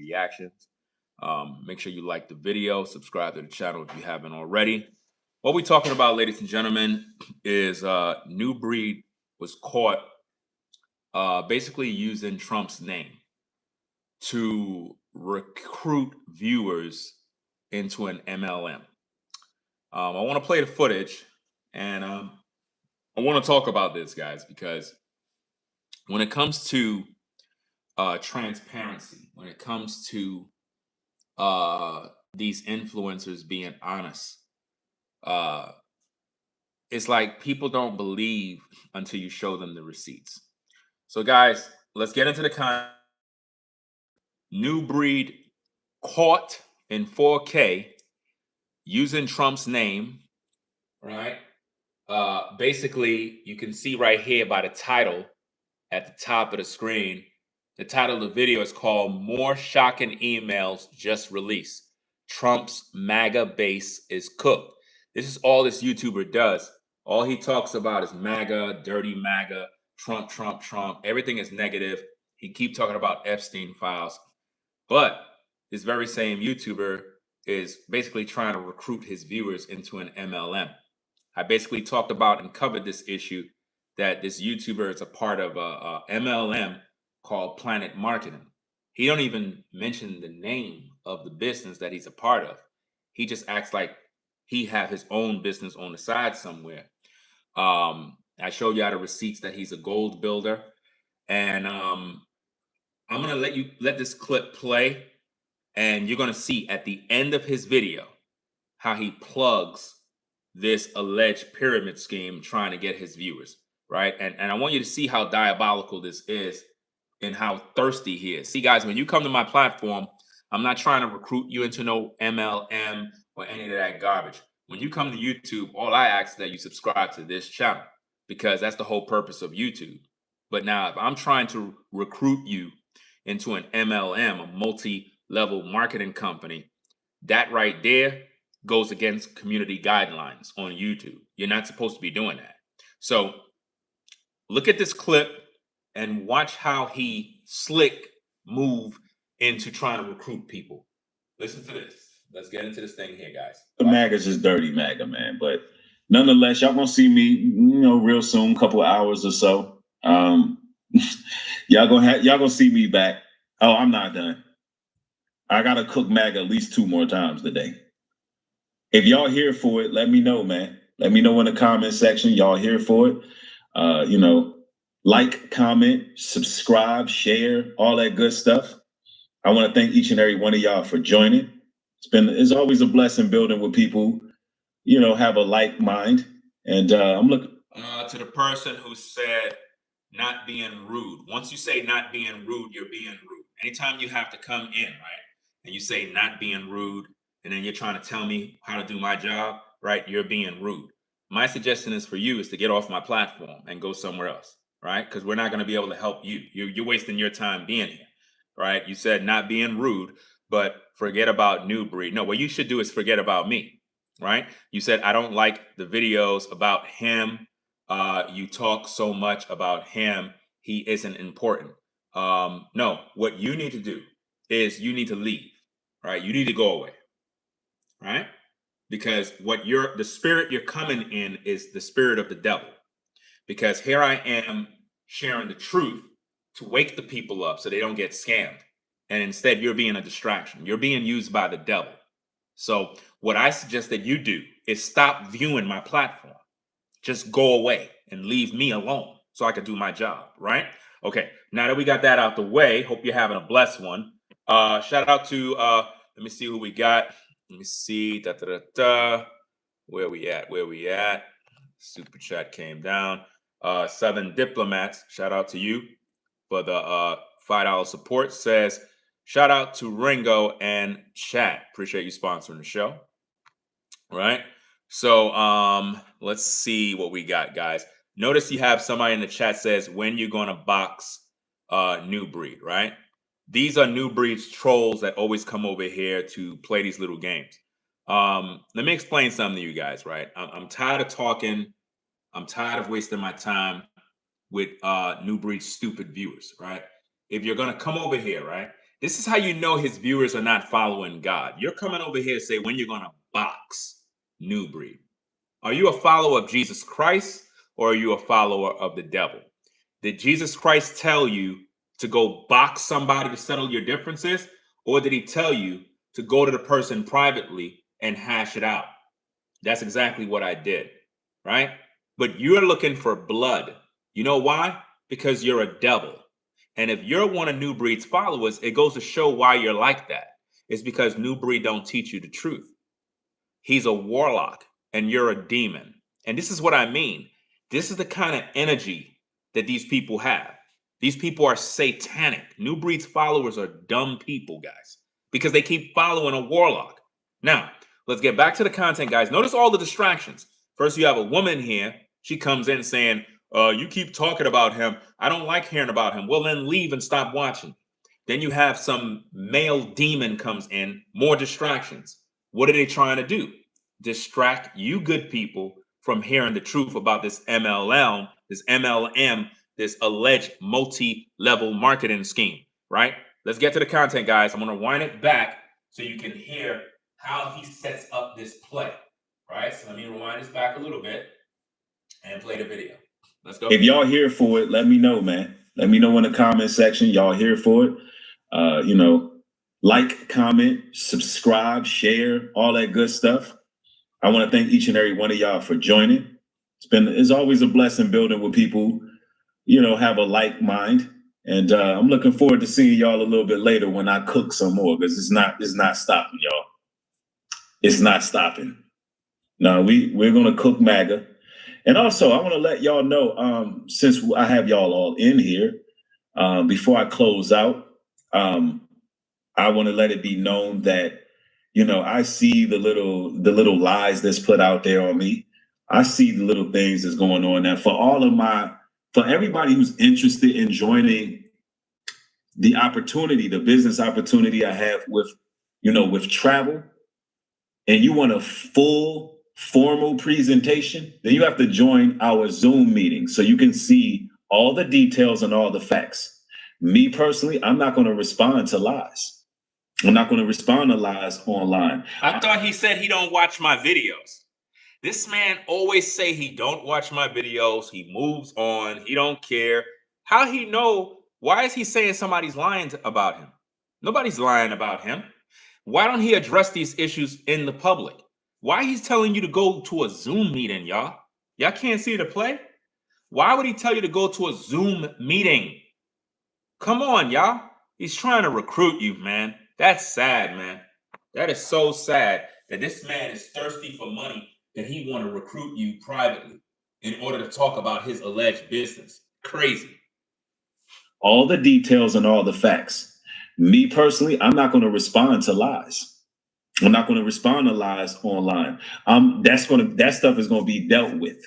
reactions. Make sure you like the video, subscribe to the channel if you haven't already. What we're talking about, ladies and gentlemen, is NuBreed was caught basically using Trump's name to recruit viewers into an MLM. I want to play the footage, and I want to talk about this, guys, because when it comes to transparency, when it comes to these influencers being honest, it's like people don't believe until you show them the receipts. So, guys, let's get into the content. NuBreed caught in 4K using Trump's name, right? Basically, you can see right here by the title at the top of the screen. The title of the video is called "More Shocking Emails Just Released. Trump's MAGA Base is Cooked." This is all this YouTuber does. All he talks about is MAGA, dirty MAGA, Trump, Trump, Trump. Everything is negative. He keeps talking about Epstein files. But this very same YouTuber is basically trying to recruit his viewers into an MLM. I basically talked about and covered this issue that this YouTuber is a part of a MLM called Planet Marketing. He don't even mention the name of the business that he's a part of. He just acts like he have his own business on the side somewhere. I showed you all the receipts that he's a gold builder, and I'm gonna let this clip play, and you're gonna see at the end of his video how he plugs this alleged pyramid scheme trying to get his viewers, right? And I want you to see how diabolical this is and how thirsty he is. See, guys, when you come to my platform, I'm not trying to recruit you into no MLM or any of that garbage. When you come to YouTube, all I ask is that you subscribe to this channel, because that's the whole purpose of YouTube. But now, if I'm trying to recruit you into an MLM, a multi-level marketing company, that right there goes against community guidelines on YouTube. You're not supposed to be doing that. So look at this clip and watch how he slick move into trying to recruit people. Listen to this. Let's get into this thing here, guys. The MAGA's just dirty MAGA, man. But nonetheless, y'all gonna see me, real soon, couple of hours or so. Y'all gonna see me back. Oh, I'm not done. I gotta cook MAGA at least 2 more times today. If y'all here for it, let me know, man. Let me know in the comment section. Y'all here for it. Like, comment, subscribe, share, all that good stuff. I want to thank each and every one of y'all for joining. It's always a blessing building with people, have a like mind. And I'm looking to the person who said not being rude. Once you say not being rude, you're being rude. Anytime you have to come in, right, and you say not being rude, and then you're trying to tell me how to do my job, right, you're being rude. My suggestion is for you is to get off my platform and go somewhere else, right? Because we're not going to be able to help you. You're wasting your time being here, right? You said not being rude, but forget about NuBreed. No, what you should do is forget about me, right? You said, I don't like the videos about him. You talk so much about him. He isn't important. No, what you need to do is you need to leave, right? You need to go away, right? Because the spirit you're coming in is the spirit of the devil. Because here I am sharing the truth to wake the people up so they don't get scammed. And instead, you're being a distraction. You're being used by the devil. So what I suggest that you do is stop viewing my platform. Just go away and leave me alone so I can do my job, right? Okay, now that we got that out the way, hope you're having a blessed one. Shout out to, let me see who we got. Let me see, where we at? Super chat came down. Southern Diplomats, shout out to you for the $5 support. Says, shout out to Ringo and Chat. Appreciate you sponsoring the show. All right. So let's see what we got, guys. Notice you have somebody in the chat says, when you're gonna box NuBreed, right? These are NuBreed's trolls that always come over here to play these little games. Let me explain something to you guys, right? I'm tired of talking. I'm tired of wasting my time with NuBreed's stupid viewers, right? If you're gonna come over here, right, This is how you know his viewers are not following God. You're coming over here to say when you're going to box NuBreed. Are you a follower of Jesus Christ or are you a follower of the devil? Did Jesus Christ tell you to go box somebody to settle your differences? Or did he tell you to go to the person privately and hash it out? That's exactly what I did, right? But you're looking for blood. You know why? Because you're a devil. And if you're one of NuBreed's followers, it goes to show why you're like that. It's because NuBreed don't teach you the truth. He's a warlock and you're a demon. And this is what I mean. This is the kind of energy that these people have. These people are satanic. NuBreed's followers are dumb people, guys, because they keep following a warlock. Now, let's get back to the content, guys. Notice all the distractions. First, you have a woman here. She comes in saying, you keep talking about him. I don't like hearing about him. Well, then leave and stop watching. Then you have some male demon comes in, more distractions. What are they trying to do? Distract you good people from hearing the truth about this MLM, this alleged multi-level marketing scheme, right? Let's get to the content, guys. I'm going to wind it back so you can hear how he sets up this play, right? So let me rewind this back a little bit and play the video. Let's go. If y'all here for it, let me know, man. Let me know in the comment section. Y'all here for it. Like, comment, subscribe, share, all that good stuff. I want to thank each and every one of y'all for joining. It's always a blessing building with people, have a like mind. And I'm looking forward to seeing y'all a little bit later when I cook some more, because it's not stopping, y'all. It's not stopping. No, we're gonna cook MAGA. And also, I want to let y'all know, since I have y'all all in here, before I close out, I want to let it be known that, I see the little lies that's put out there on me. I see the little things that's going on now. For everybody who's interested in joining the business opportunity I have with travel, and you want a full formal presentation, then you have to join our Zoom meeting so you can see all the details and all the facts. Me personally, I'm not going to respond to lies. I'm not going to respond to lies online. I thought he said he don't watch my videos. This man always say he don't watch my videos. He moves on. He don't care. How he know? Why is he saying somebody's lying about him? Nobody's lying about him. Why don't he address these issues in the public? Why he's telling you to go to a Zoom meeting, y'all? Y'all can't see the play? Why would he tell you to go to a Zoom meeting? Come on, y'all. He's trying to recruit you, man. That's sad, man. That is so sad that this man is thirsty for money, that he want to recruit you privately in order to talk about his alleged business. Crazy. All the details and all the facts. Me personally, I'm not going to respond to lies. I'm not going to respond to lies online. That stuff is going to be dealt with.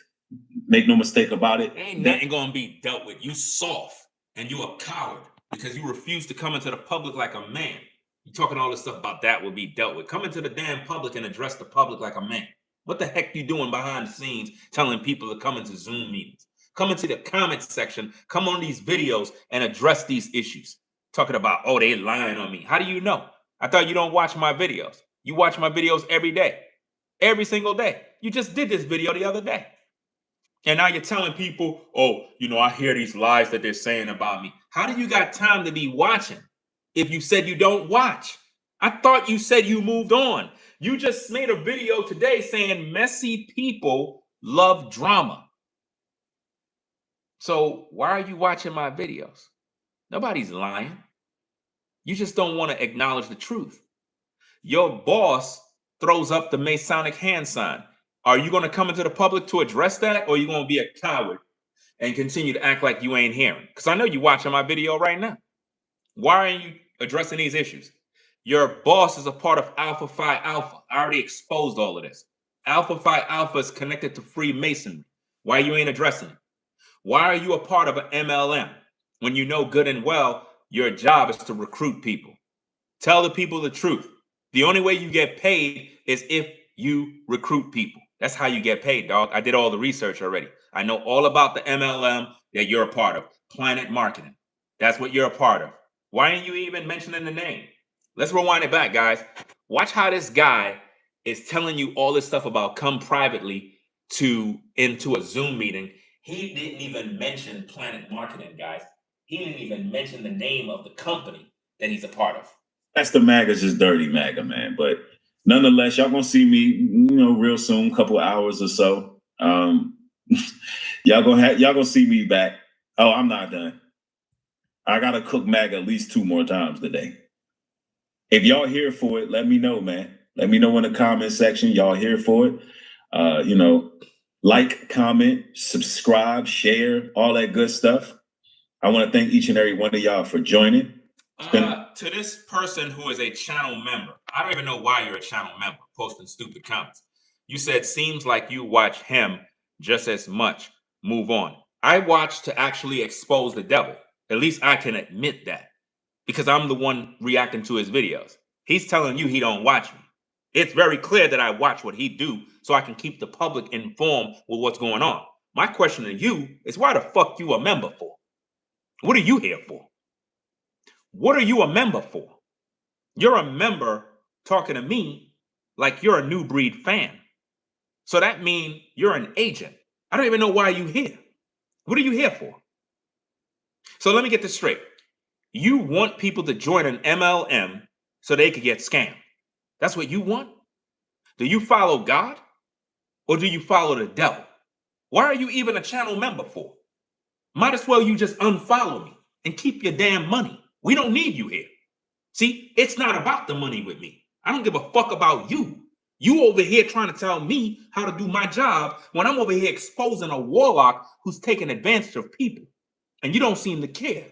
Make no mistake about it. Ain't nothing going to be dealt with. You soft and you a coward because you refuse to come into the public like a man. You talking all this stuff about that will be dealt with. Come into the damn public and address the public like a man. What the heck you doing behind the scenes telling people to come into Zoom meetings? Come into the comments section, come on these videos and address these issues. Talking about, oh, they lying on me. How do you know? I thought you don't watch my videos. You watch my videos every day, every single day. You just did this video the other day. And now you're telling people, oh, I hear these lies that they're saying about me. How do you got time to be watching if you said you don't watch? I thought you said you moved on. You just made a video today saying messy people love drama. So why are you watching my videos? Nobody's lying. You just don't want to acknowledge the truth. Your boss throws up the Masonic hand sign. Are you going to come into the public to address that, or are you going to be a coward and continue to act like you ain't hearing? Because I know you're watching my video right now. Why aren't you addressing these issues? Your boss is a part of Alpha Phi Alpha. I already exposed all of this. Alpha Phi Alpha is connected to Freemasonry. Why you ain't addressing it? Why are you a part of an MLM when you know good and well your job is to recruit people? Tell the people the truth. The only way you get paid is if you recruit people. That's how you get paid, dog. I did all the research already. I know all about the MLM that you're a part of. Planet Marketing. That's what you're a part of. Why aren't you even mentioning the name? Let's rewind it back, guys. Watch how this guy is telling you all this stuff about come privately into a Zoom meeting. He didn't even mention Planet Marketing, guys. He didn't even mention the name of the company that he's a part of. That's the MAGA's just dirty MAGA, man. But nonetheless, y'all gonna see me, real soon, couple hours or so. Y'all gonna see me back. Oh, I'm not done. I gotta cook MAGA at least 2 more times today. If y'all here for it, let me know, man. Let me know in the comment section. Y'all here for it. Like, comment, subscribe, share, all that good stuff. I want to thank each and every one of y'all for joining. To this person who is a channel member, I don't even know why you're a channel member posting stupid comments. You said, seems like you watch him just as much. Move on. I watch to actually expose the devil. At least I can admit that because I'm the one reacting to his videos. He's telling you he don't watch me. It's very clear that I watch what he do so I can keep the public informed with what's going on. My question to you is, why the fuck you a member for? What are you here for? What are you a member for? You're a member talking to me like you're a NuBreed fan. So that means you're an agent. I don't even know why you're here. What are you here for? So let me get this straight. You want people to join an MLM so they could get scammed. That's what you want? Do you follow God or do you follow the devil? Why are you even a channel member for? Might as well you just unfollow me and keep your damn money. We don't need you here. See, it's not about the money with me. I don't give a fuck about you. You over here trying to tell me how to do my job when I'm over here exposing a warlock who's taking advantage of people. And you don't seem to care.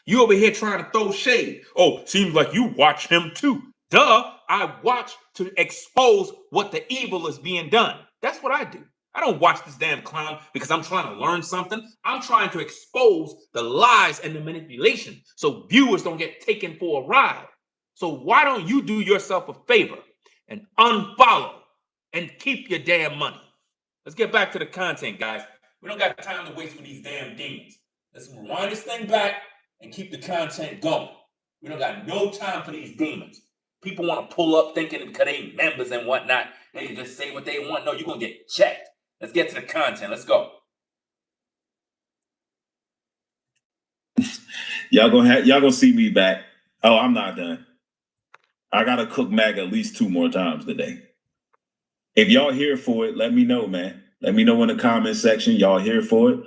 You over here trying to throw shade. Oh, seems like you watch him too. Duh, I watch to expose what the evil is being done. That's what I do. I don't watch this damn clown because I'm trying to learn something. I'm trying to expose the lies and the manipulation so viewers don't get taken for a ride. So why don't you do yourself a favor and unfollow and keep your damn money? Let's get back to the content, guys. We don't got time to waste with these damn demons. Let's rewind this thing back and keep the content going. We don't got no time for these demons. People want to pull up thinking because they members and whatnot, they can just say what they want. No, you're going to get checked. Let's get to the content. Let's go. Y'all gonna see me back. Oh, I'm not done. I gotta cook MAGA at least 2 more times today. If y'all here for it, let me know, man. Let me know in the comment section. Y'all here for it.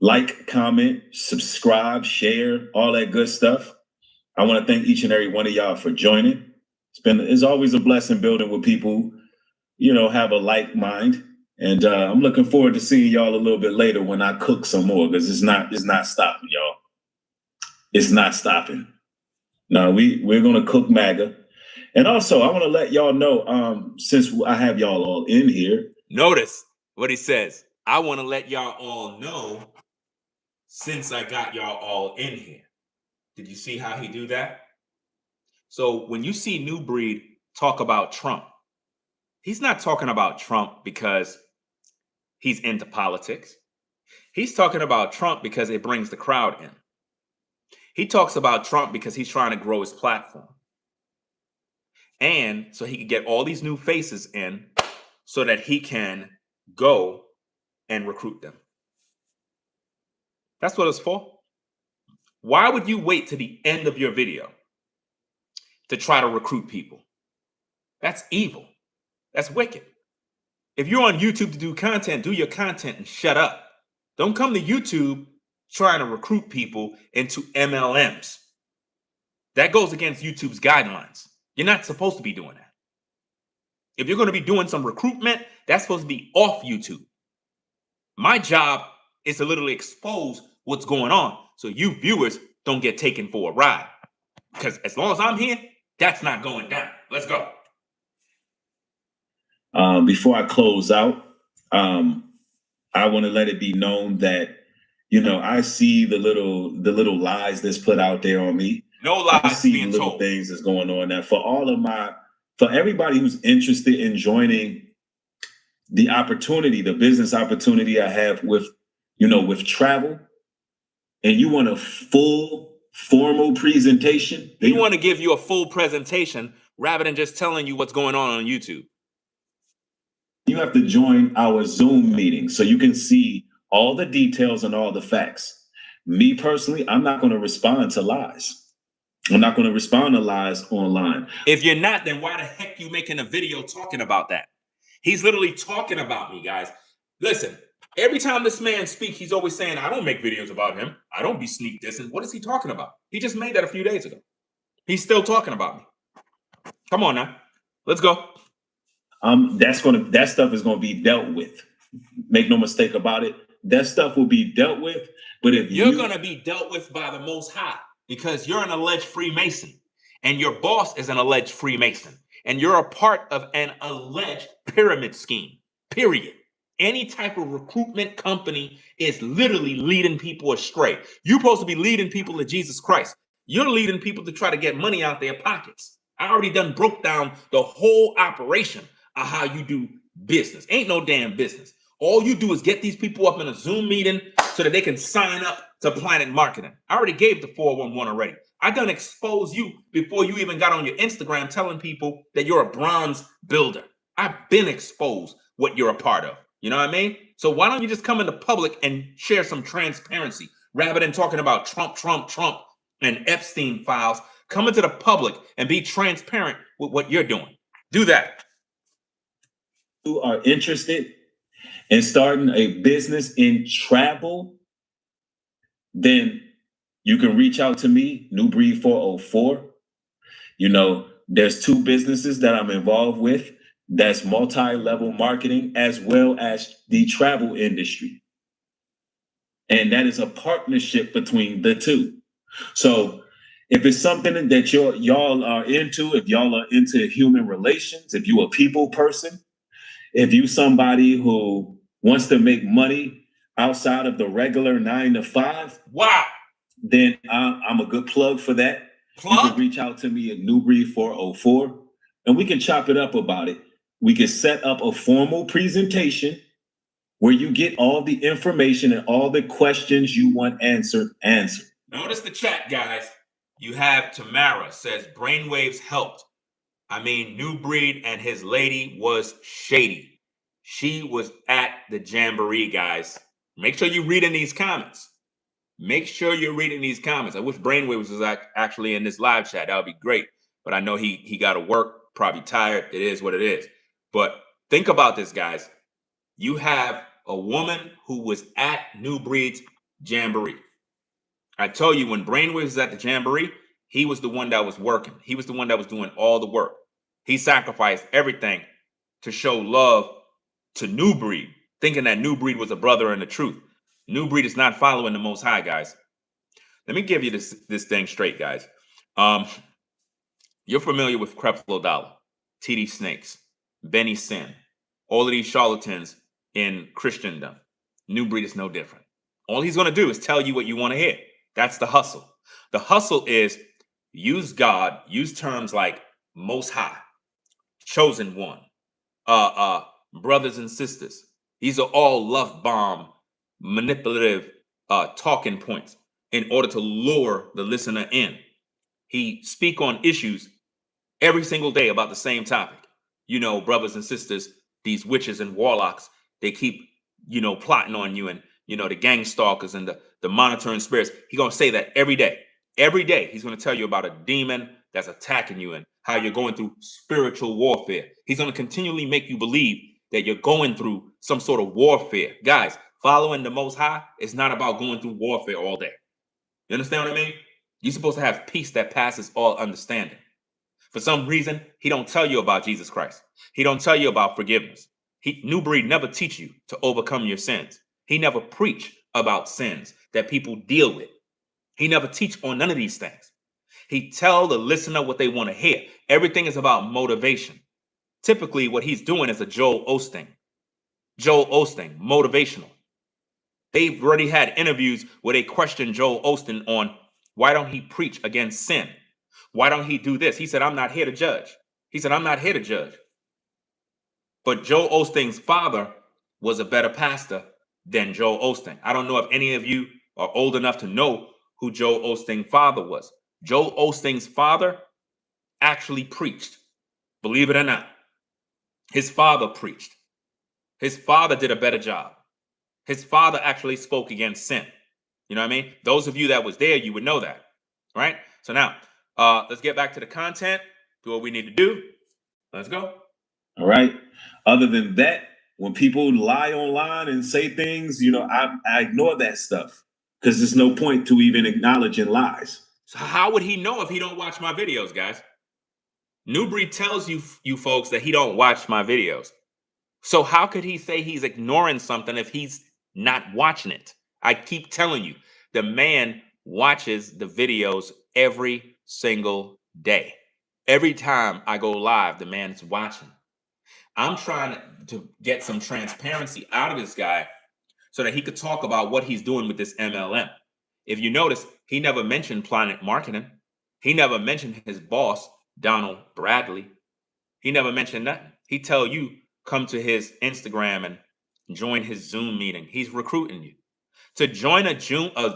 Like, comment, subscribe, share, all that good stuff. I want to thank each and every one of y'all for joining. It's always a blessing building with people, have a like mind. And I'm looking forward to seeing y'all a little bit later when I cook some more, because it's not stopping, y'all. It's not stopping. No, we're gonna cook MAGA. And also, I want to let y'all know, since I have y'all all in here. Notice what he says. I want to let y'all all know since I got y'all all in here. Did you see how he do that? So when you see NuBreed talk about Trump, he's not talking about Trump because he's into politics. He's talking about Trump because it brings the crowd in. He talks about Trump because he's trying to grow his platform. And so he can get all these new faces in so that he can go and recruit them. That's what it's for. Why would you wait to the end of your video to try to recruit people? That's evil. That's wicked. If you're on YouTube to do content, do your content and shut up. Don't come to YouTube trying to recruit people into MLMs. That goes against YouTube's guidelines. You're not supposed to be doing that. If you're going to be doing some recruitment, that's supposed to be off YouTube. My job is to literally expose what's going on so you viewers don't get taken for a ride. Because as long as I'm here, that's not going down. Let's go. Before I close out, I want to let it be known that, I see the little lies that's put out there on me. No lies. I see the little things that's going on now. For everybody who's interested in joining the business opportunity I have with travel, and you want a full formal presentation. They want to give you a full presentation rather than just telling you what's going on YouTube. You have to join our Zoom meeting so you can see all the details and all the facts. Me personally, I'm not going to respond to lies. I'm not going to respond to lies online. If you're not, then why the heck you making a video talking about that? He's literally talking about me, guys. Listen, every time this man speaks, he's always saying, I don't make videos about him. I don't be sneak dissing. What is he talking about? He just made that a few days ago. He's still talking about me. Come on now. Let's go. That stuff is going to be dealt with. Make no mistake about it. That stuff will be dealt with. But if you're going to be dealt with by the Most High, because you're an alleged Freemason and your boss is an alleged Freemason and you're a part of an alleged pyramid scheme, period. Any type of recruitment company is literally leading people astray. You're supposed to be leading people to Jesus Christ. You're leading people to try to get money out their pockets. I already done broke down the whole operation of how you do business. Ain't no damn business. All you do is get these people up in a Zoom meeting so that they can sign up to Planet Marketing. I already gave the 411 already. I done exposed you before you even got on your Instagram telling people that you're a bronze builder. I've been exposed what you're a part of. You know what I mean? So why don't you just come into public and share some transparency rather than talking about Trump, and Epstein files? Come into the public and be transparent with what you're doing. Do that. You are interested in starting a business in travel, then you can reach out to me, NuBreed 404. You know, there's 2 businesses that I'm involved with. That's multi-level marketing as well as the travel industry. And that is a partnership between the 2. So if it's something that y'all are into, if y'all are into human relations, if you're a people person, if you somebody who wants to make money outside of the regular 9 to 5, wow, then I'm a good plug for that. Plug? You can reach out to me at NuBreed 404 and we can chop it up about it. We can set up a formal presentation where you get all the information and all the questions you want answered. Notice the chat, guys. You have Tamara says brainwaves helped. I mean, NuBreed and his lady was shady. She was at the Jamboree, guys. Make sure you read in these comments. Make sure you're reading these comments. I wish Brainwaves was actually in this live chat. That would be great. But I know he got to work, probably tired. It is what it is. But think about this, guys. You have a woman who was at NuBreed's Jamboree. I tell you, when Brainwaves was at the Jamboree, he was the one that was working. He was the one that was doing all the work. He sacrificed everything to show love to NuBreed, thinking that NuBreed was a brother in the truth. NuBreed is not following the Most High, guys. Let me give you this thing straight, guys. You're familiar with Creflo Dollar, TD Snakes, Benny Sin, all of these charlatans in Christendom. NuBreed is no different. All he's going to do is tell you what you want to hear. That's the hustle. The hustle is use God, use terms like Most High, Chosen One, brothers and sisters. These are all love bomb, manipulative talking points in order to lure the listener in. He speak on issues every single day about the same topic. You know, brothers and sisters, these witches and warlocks, they keep, plotting on you, and, the gang stalkers and the monitoring spirits. He's going to say that every day. Every day, he's going to tell you about a demon that's attacking you and how you're going through spiritual warfare. He's going to continually make you believe that you're going through some sort of warfare. Guys, following the Most High is not about going through warfare all day. You understand what I mean? You're supposed to have peace that passes all understanding. For some reason, he don't tell you about Jesus Christ. He don't tell you about forgiveness. NuBreed never teach you to overcome your sins. He never preach about sins that people deal with. He never teach on none of these things. He tell the listener what they want to hear. Everything is about motivation. Typically, what he's doing is a Joel Osteen. Joel Osteen, motivational. They've already had interviews where they question Joel Osteen on why don't he preach against sin? Why don't he do this? He said, I'm not here to judge. But Joel Osteen's father was a better pastor than Joel Osteen. I don't know if any of you are old enough to know who Joel Osteen's father was. Joel Osteen's father actually preached. Believe it or not, his father preached. His father did a better job. His father actually spoke against sin. You know what I mean? Those of you that was there, you would know that, right? So now, let's get back to the content, do what we need to do. Let's go. All right. Other than that, when people lie online and say things, I ignore that stuff because there's no point to even acknowledging lies. So how would he know if he don't watch my videos, guys? NuBreed tells you folks that he don't watch my videos. So how could he say he's ignoring something if he's not watching it? I keep telling you, the man watches the videos every single day. Every time I go live, the man is watching. I'm trying to get some transparency out of this guy so that he could talk about what he's doing with this MLM. If you notice, he never mentioned Planet Marketing. He never mentioned his boss, Donald Bradley. He never mentioned that. He tell you come to his Instagram and join his Zoom meeting. He's recruiting you. To join a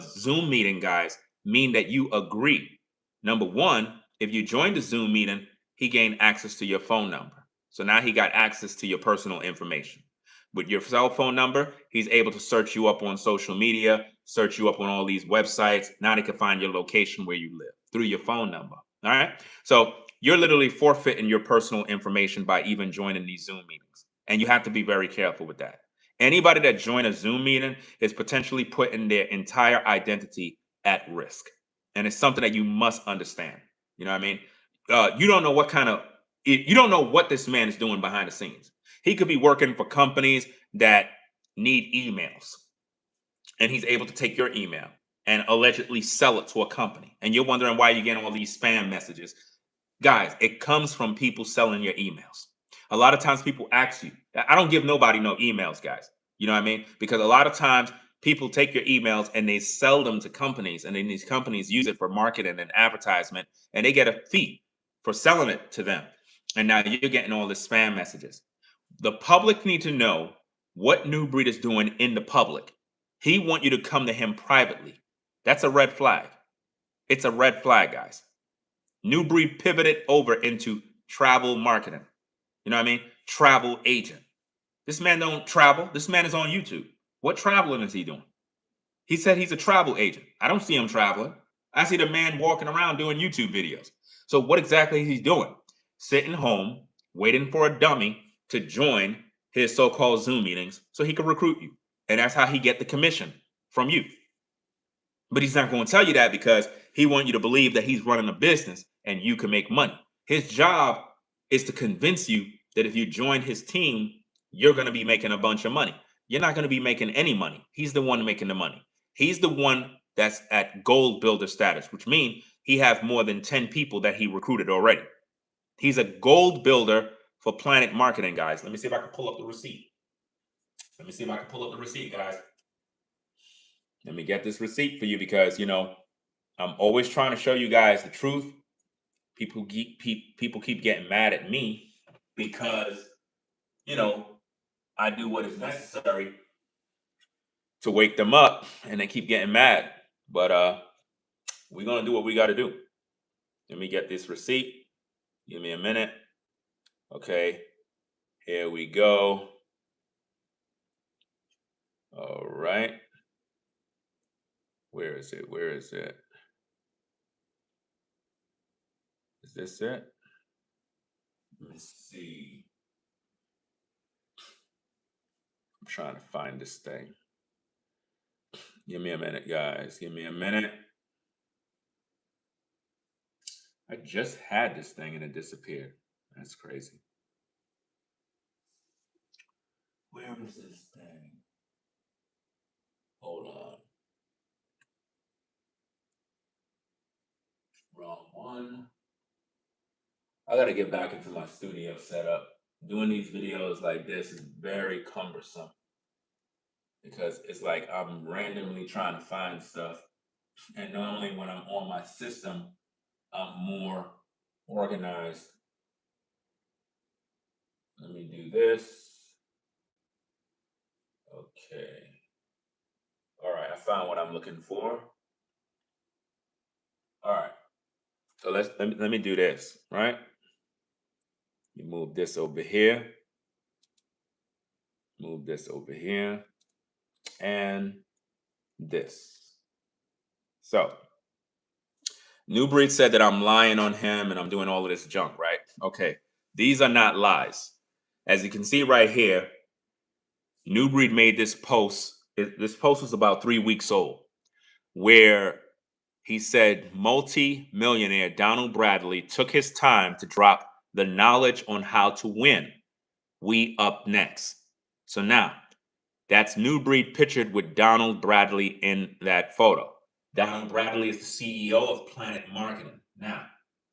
Zoom meeting, guys, mean that you agree. Number one, if you join the Zoom meeting, he gained access to your phone number. So now he got access to your personal information. With your cell phone number, he's able to search you up on social media, search you up on all these websites. Now they can find your location where you live through your phone number. All right. So you're literally forfeiting your personal information by even joining these Zoom meetings. And you have to be very careful with that. Anybody that join a Zoom meeting is potentially putting their entire identity at risk. And it's something that you must understand. You know what I mean? You don't know you don't know what this man is doing behind the scenes. He could be working for companies that need emails, and he's able to take your email and allegedly sell it to a company. And you're wondering why you're getting all these spam messages. Guys, it comes from people selling your emails. A lot of times people ask you, I don't give nobody no emails, guys. You know what I mean? Because a lot of times people take your emails and they sell them to companies, and then these companies use it for marketing and advertisement, and they get a fee for selling it to them. And now you're getting all the spam messages. The public need to know what NuBreed is doing in the public. He want you to come to him privately. That's a red flag. It's a red flag, guys. NuBreed pivoted over into travel marketing. You know what I mean? Travel agent. This man don't travel. This man is on YouTube. What traveling is he doing? He said he's a travel agent. I don't see him traveling. I see the man walking around doing YouTube videos. So what exactly is he doing? Sitting home, waiting for a dummy to join his so-called Zoom meetings so he can recruit you. And that's how he get the commission from you. But he's not going to tell you that because he wants you to believe that he's running a business and you can make money. His job is to convince you that if you join his team, you're going to be making a bunch of money. You're not going to be making any money. He's the one making the money. He's the one that's at gold builder status, which means he has more than 10 people that he recruited already. He's a gold builder for Planet Marketing, guys. Let me see if I can pull up the receipt. Let me see if I can pull up the receipt, guys. Let me get this receipt for you because, I'm always trying to show you guys the truth. People keep getting mad at me because, I do what is necessary to wake them up, and they keep getting mad. But we're gonna do what we got to do. Let me get this receipt. Give me a minute. Okay, here we go. All right. Where is it? Where is it? Is this it? Let me see. I'm trying to find this thing. Give me a minute, guys. Give me a minute. I just had this thing and it disappeared. That's crazy. Where is this thing? Hold on. Wrong one. I got to get back into my studio setup. Doing these videos like this is very cumbersome because it's like I'm randomly trying to find stuff. And normally when I'm on my system, I'm more organized. Let me do this. Okay. All right, I found what I'm looking for. All right. So let me do this, right? You move this over here. Move this over here. And this. So NuBreed said that I'm lying on him and I'm doing all of this junk, right? Okay. These are not lies. As you can see right here, NuBreed made this post. This post was about 3 weeks old, where he said multi-millionaire Donald Bradley took his time to drop the knowledge on how to win. We up next. So now, that's NuBreed pictured with Donald Bradley in that photo. Donald Bradley is the CEO of Planet Marketing. Now,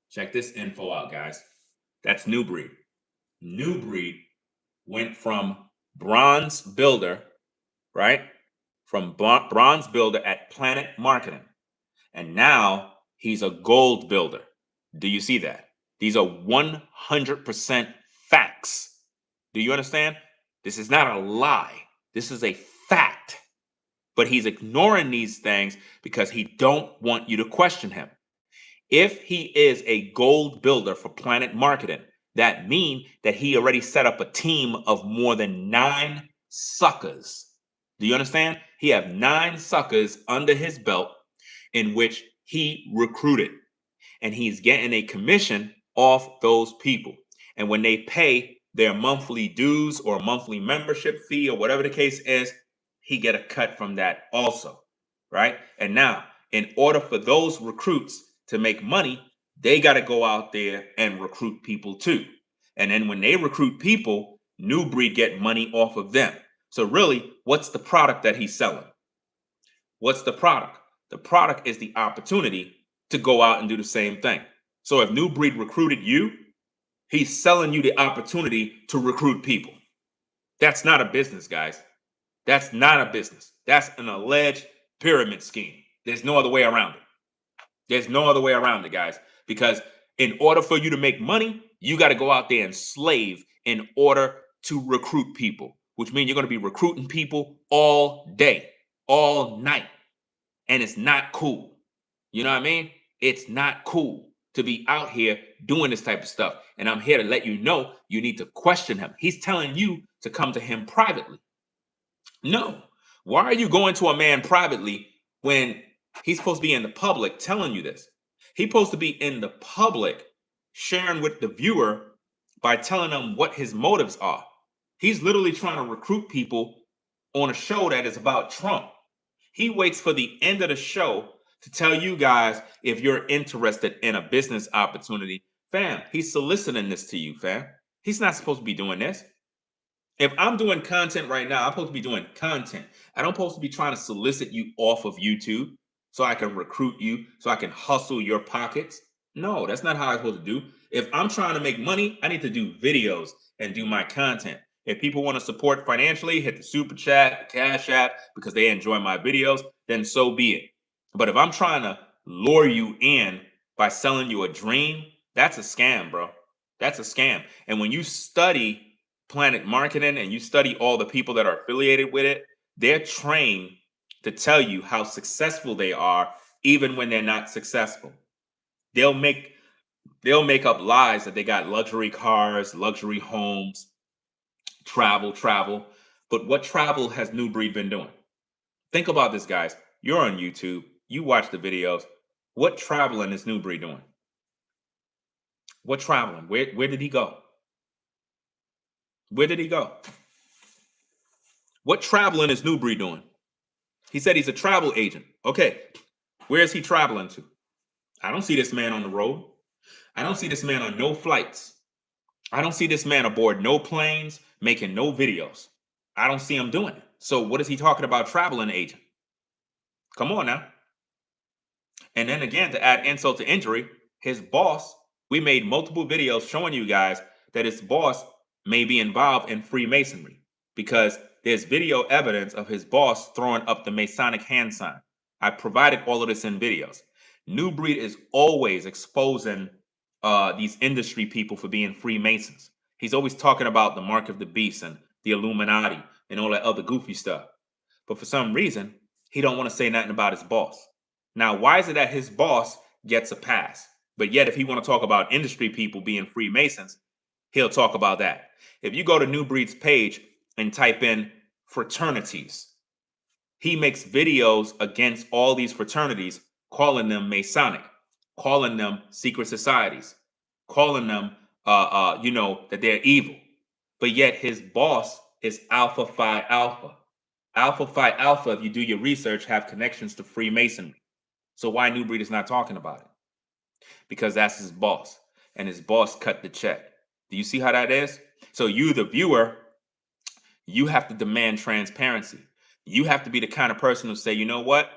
check this info out, guys. That's NuBreed. NuBreed went from bronze builder, right? From bronze builder at Planet Marketing. And now he's a gold builder. Do you see that? These are 100% facts. Do you understand? This is not a lie. This is a fact. But he's ignoring these things because he don't want you to question him. If he is a gold builder for Planet Marketing, that means that he already set up a team of more than 9 suckers. Do you understand? He have 9 suckers under his belt in which he recruited, and he's getting a commission off those people. And when they pay their monthly dues or monthly membership fee or whatever the case is, he get a cut from that also, right? And now, in order for those recruits to make money, they got to go out there and recruit people too. And then when they recruit people, NuBreed get money off of them. So really, what's the product that he's selling? What's the product? The product is the opportunity to go out and do the same thing. So if NuBreed recruited you, he's selling you the opportunity to recruit people. That's not a business, guys. That's not a business. That's an alleged pyramid scheme. There's no other way around it. There's no other way around it, guys. Because in order for you to make money, you got to go out there and slave in order to recruit people, which means you're going to be recruiting people all day, all night. And it's not cool. You know what I mean? It's not cool to be out here doing this type of stuff. And I'm here to let you know you need to question him. He's telling you to come to him privately. No. Why are you going to a man privately when he's supposed to be in the public telling you this? He's supposed to be in the public sharing with the viewer by telling them what his motives are. He's literally trying to recruit people on a show that is about Trump. He waits for the end of the show to tell you guys if you're interested in a business opportunity. Fam, he's soliciting this to you, fam. He's not supposed to be doing this. If I'm doing content right now, I'm supposed to be doing content. I don't supposed to be trying to solicit you off of YouTube so I can recruit you, so I can hustle your pockets. No, that's not how I'm supposed to do. If I'm trying to make money, I need to do videos and do my content. If people want to support financially, hit the super chat, the cash app, because they enjoy my videos, then so be it. But if I'm trying to lure you in by selling you a dream, that's a scam, bro. That's a scam. And when you study Planet Marketing and you study all the people that are affiliated with it, they're trained to tell you how successful they are, even when they're not successful. They'll make up lies that they got luxury cars, luxury homes, travel. But what travel has NuBreed been doing? Think about this, guys. You're on YouTube. You watch the videos. What traveling is NuBreed doing? What traveling? Where did he go? Where did he go? What traveling is NuBreed doing? He said he's a travel agent. Okay, where is he traveling to? I don't see this man on the road. I don't see this man on no flights. I don't see this man aboard no planes, making no videos. I don't see him doing it. So what is he talking about traveling agent? Come on now. And then again, to add insult to injury, his boss, we made multiple videos showing you guys that his boss may be involved in Freemasonry because there's video evidence of his boss throwing up the Masonic hand sign. I provided all of this in videos. NuBreed is always exposing these industry people for being Freemasons. He's always talking about the mark of the beast and the Illuminati and all that other goofy stuff. But for some reason, he don't want to say nothing about his boss. Now, why is it that his boss gets a pass. But yet, if he want to talk about industry people being Freemasons, he'll talk about that. If you go to NuBreed's page and type in fraternities, he makes videos against all these fraternities, calling them Masonic, calling them secret societies, calling them, that they're evil. But yet his boss is Alpha Phi Alpha. Alpha Phi Alpha, if you do your research, have connections to Freemasonry. So why NuBreed is not talking about it? Because that's his boss, and his boss cut the check. Do you see how that is? So you, the viewer, you have to demand transparency. You have to be the kind of person who say, you know what?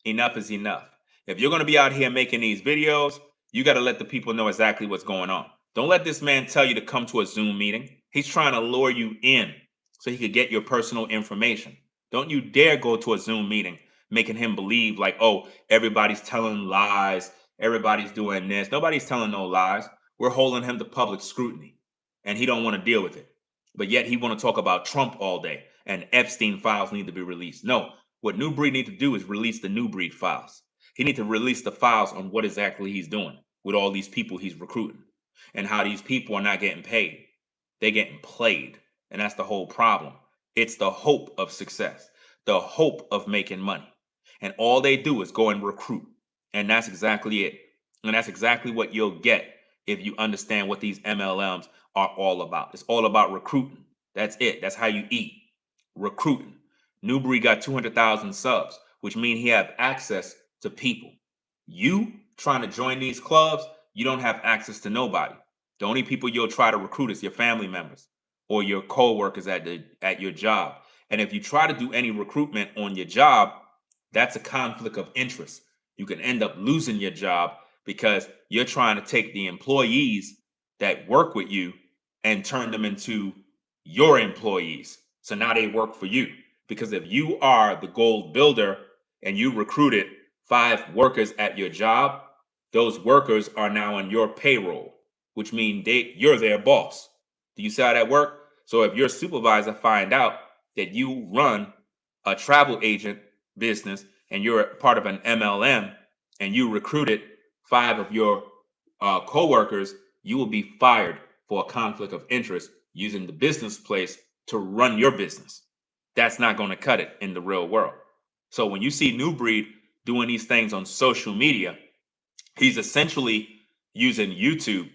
Enough is enough. If you're going to be out here making these videos, you got to let the people know exactly what's going on. Don't let this man tell you to come to a Zoom meeting. He's trying to lure you in so he could get your personal information. Don't you dare go to a Zoom meeting making him believe like, oh, everybody's telling lies. Everybody's doing this. Nobody's telling no lies. We're holding him to public scrutiny, and he don't want to deal with it. But yet he want to talk about Trump all day and Epstein files need to be released. No, what NuBreed need to do is release the NuBreed files. He need to release the files on what exactly he's doing with all these people he's recruiting and how these people are not getting paid. They're getting played. And that's the whole problem. It's the hope of success, the hope of making money. And all they do is go and recruit. And that's exactly it. And that's exactly what you'll get if you understand what these MLMs are all about. It's all about recruiting. That's it. That's how you eat. Recruiting. NuBreed got 200,000 subs, which means he have access to people. You trying to join these clubs, you don't have access to nobody. The only people you'll try to recruit is your family members or your co-workers at your job. And if you try to do any recruitment on your job, that's a conflict of interest. You can end up losing your job because you're trying to take the employees that work with you and turn them into your employees. So now they work for you. Because if you are the gold builder and you recruited 5 workers at your job, those workers are now on your payroll, which means you're their boss. Do you see how that works? So if your supervisor find out that you run a travel agent business and you're part of an MLM and you recruited 5 of your co-workers, you will be fired for a conflict of interest using the business place to run your business. That's not going to cut it in the real world. So when you see NuBreed doing these things on social media, he's essentially using YouTube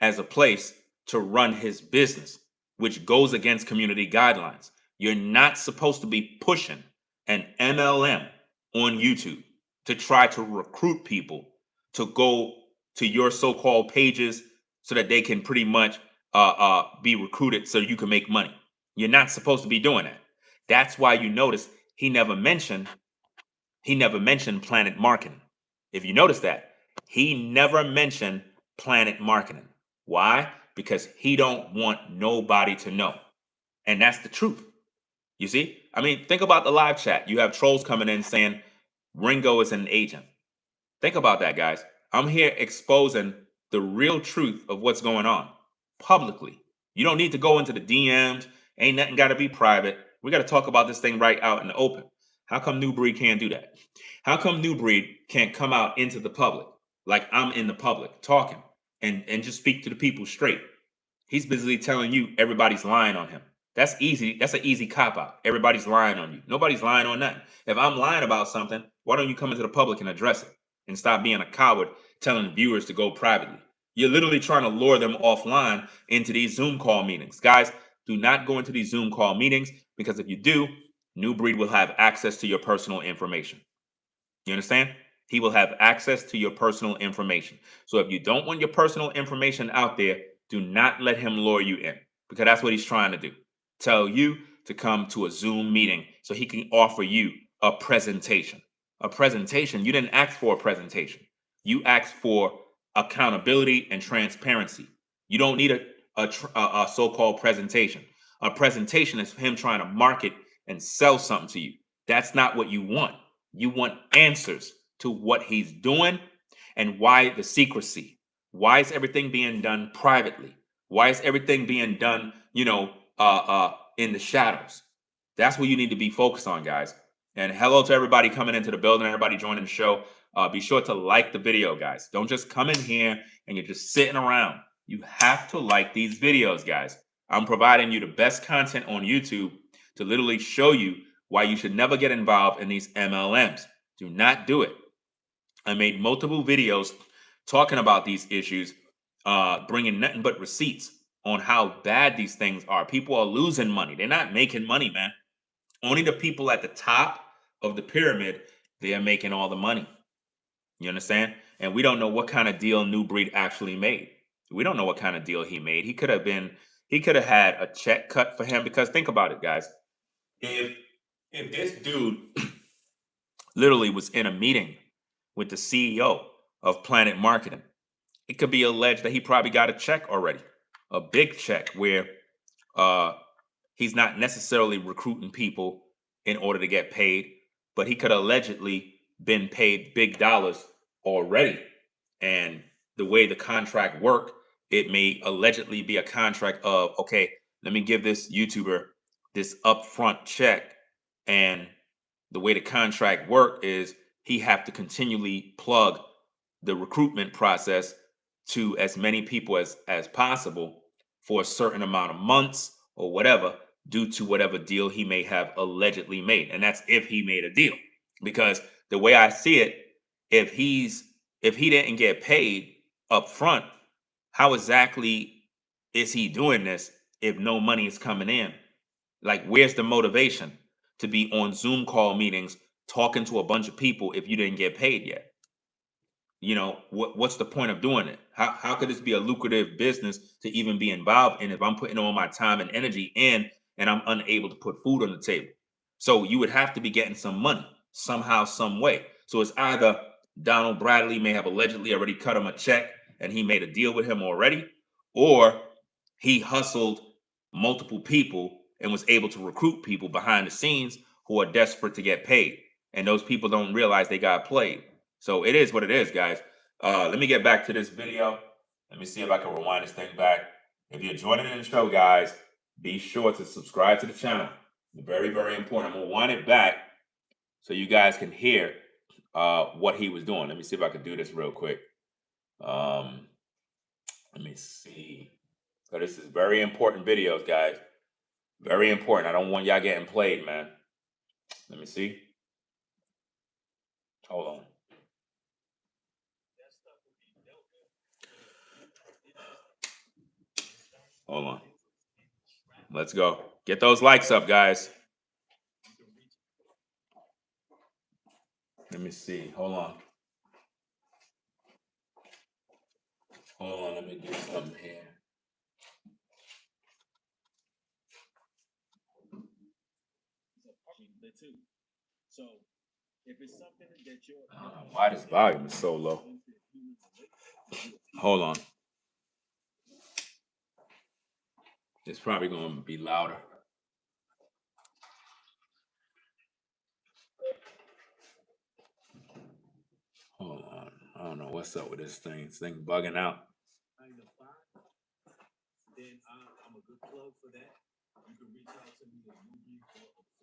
as a place to run his business, which goes against community guidelines. You're not supposed to be pushing an MLM on YouTube to try to recruit people to go to your so-called pages so that they can pretty much be recruited so you can make money. You're not supposed to be doing that. That's why you notice he never mentioned Planet Marketing. If you notice that, he never mentioned Planet Marketing. Why? Because he don't want nobody to know. And that's the truth. You see? I mean, think about the live chat. You have trolls coming in saying Ringo is an agent. Think about that, guys. I'm here exposing the real truth of what's going on publicly. You don't need to go into the DMs. Ain't nothing got to be private. We got to talk about this thing right out in the open. How come NuBreed can't do that? How come NuBreed can't come out into the public like I'm in the public talking and just speak to the people straight? He's busily telling you everybody's lying on him. That's easy. That's an easy cop out. Everybody's lying on you. Nobody's lying on nothing. If I'm lying about something, why don't you come into the public and address it and stop being a coward telling viewers to go privately? You're literally trying to lure them offline into these Zoom call meetings. Guys, do not go into these Zoom call meetings because if you do, NuBreed will have access to your personal information. You understand? He will have access to your personal information. So if you don't want your personal information out there, do not let him lure you in because that's what he's trying to do. Tell you to come to a Zoom meeting so he can offer you a presentation. A presentation? You didn't ask for a presentation. You asked for accountability and transparency. You don't need a so-called presentation. A presentation is him trying to market and sell something to you. That's not what you want. You want answers to what he's doing and why the secrecy. Why is everything being done privately? Why is everything being done, in the shadows? That's what you need to be focused on, guys. And hello to everybody coming into the building, everybody joining the show. Be sure to like the video, guys. Don't just come in here and you're just sitting around. You have to like these videos, guys. I'm providing you the best content on YouTube to literally show you why you should never get involved in these MLMs. Do not do it. I made multiple videos talking about these issues, bringing nothing but receipts on how bad these things are. People are losing money. They're not making money, man. Only the people at the top of the pyramid, they are making all the money. You understand? And we don't know what kind of deal NuBreed actually made. We don't know what kind of deal he made. He could have had a check cut for him, because think about it, guys. If this dude literally was in a meeting with the CEO of Planet Marketing, it could be alleged that he probably got a check already, a big check, where he's not necessarily recruiting people in order to get paid, but he could allegedly been paid big dollars already. And the way the contract worked, it may allegedly be a contract of, okay, let me give this YouTuber this upfront check, and the way the contract worked is he have to continually plug the recruitment process to as many people as possible for a certain amount of months or whatever, due to whatever deal he may have allegedly made. And that's if he made a deal. Because the way I see it, if he didn't get paid up front, how exactly is he doing this if no money is coming in? Like, where's the motivation to be on Zoom call meetings talking to a bunch of people if you didn't get paid yet? You know, what's the point of doing it? How could this be a lucrative business to even be involved in if I'm putting all my time and energy in and I'm unable to put food on the table? So you would have to be getting some money somehow, some way. So it's either Donald Bradley may have allegedly already cut him a check and he made a deal with him already, or he hustled multiple people and was able to recruit people behind the scenes who are desperate to get paid. And those people don't realize they got played. So it is what it is, guys. Let me get back to this video. Let me see if I can rewind this thing back. If you're joining in the show, guys, be sure to subscribe to the channel. Very, very important. I'm going to wind it back so you guys can hear what he was doing. Let me see if I can do this real quick. Let me see. So this is very important videos, guys. Very important. I don't want y'all getting played, man. Let me see. Hold on. Hold on. Let's go. Get those likes up, guys. Let me see. Hold on. Hold on. Let me do something here. So if it's something that you're, I don't know why this volume is so low. Hold on. It's probably going to be louder. Hold on. I don't know what's up with this thing. This thing bugging out. Then I'm a good plug for that. You can reach out to me at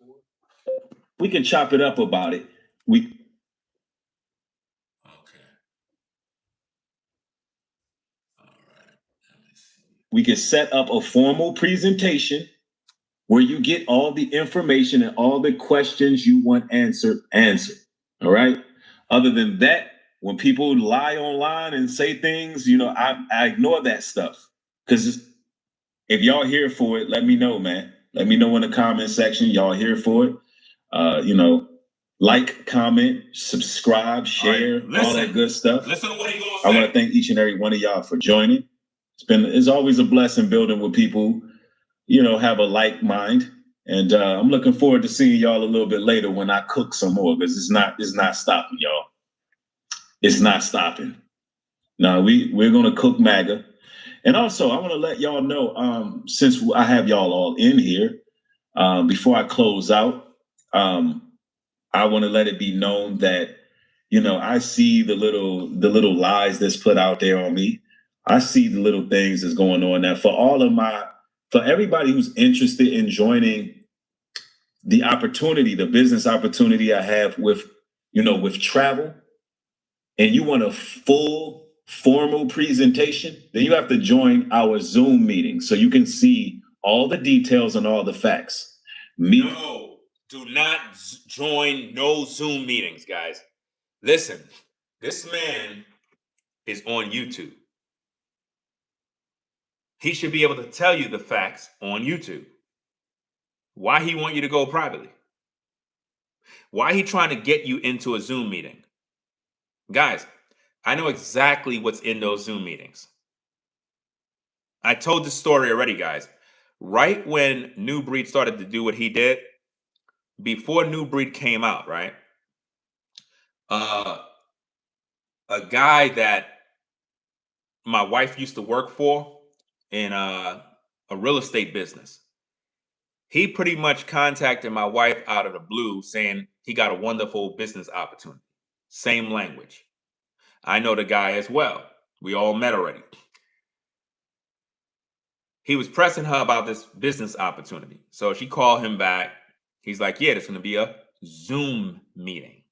NuBreed. We can chop it up about it. Okay. All right. Let me see. We can set up a formal presentation where you get all the information and all the questions you want answered. All right. Other than that, when people lie online and say things, you know, I ignore that stuff. Because if y'all here for it, let me know, man. Let me know in the comment section. Y'all here for it. You know, like, comment, subscribe, share, all that good stuff. Listen to what he gonna say. I want to thank each and every one of y'all for joining. It's always a blessing building with people, you know, have a like mind. And I'm looking forward to seeing y'all a little bit later when I cook some more, because it's not stopping, y'all. It's not stopping. No, we're gonna cook MAGA. And also, I want to let y'all know, since I have y'all all in here, before I close out, I want to let it be known that, you know, I see the little lies that's put out there on me. I see the little things that's going on there. For everybody who's interested in joining the business opportunity I have with travel, and you want a full formal presentation, then you have to join our Zoom meeting so you can see all the details and all the facts. No, do not join no Zoom meetings, guys. Listen, this man is on YouTube. He should be able to tell you the facts on YouTube. Why he want you to go privately? Why he trying to get you into a Zoom meeting? Guys, I know exactly what's in those Zoom meetings. I told this story already, guys. Right when NuBreed started to do what he did, before NuBreed came out, right? A guy that my wife used to work for in a real estate business. He pretty much contacted my wife out of the blue saying he got a wonderful business opportunity. Same language. I know the guy as well. We all met already. He was pressing her about this business opportunity. So she called him back. He's like, yeah, there's going to be a Zoom meeting.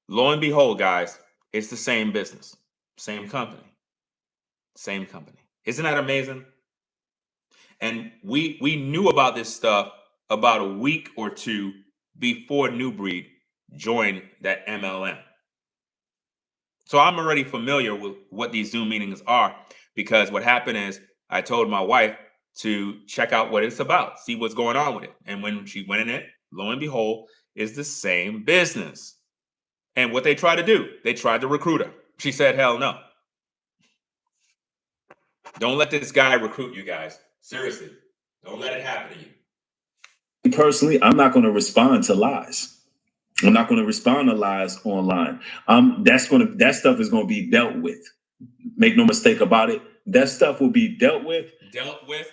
Lo and behold, guys, it's the same business, same company. Isn't that amazing? And we knew about this stuff about a week or two before NuBreed joined that MLM. So I'm already familiar with what these Zoom meetings are, because what happened is I told my wife to check out what it's about, see what's going on with it. And when she went in it, lo and behold, is the same business. And what they tried to do, they tried to recruit her. She said, hell no. Don't let this guy recruit you guys. Seriously, don't let it happen to you. Personally, I'm not going to respond to lies. I'm not going to respond to lies online. That stuff is going to be dealt with. Make no mistake about it. That stuff will be dealt with.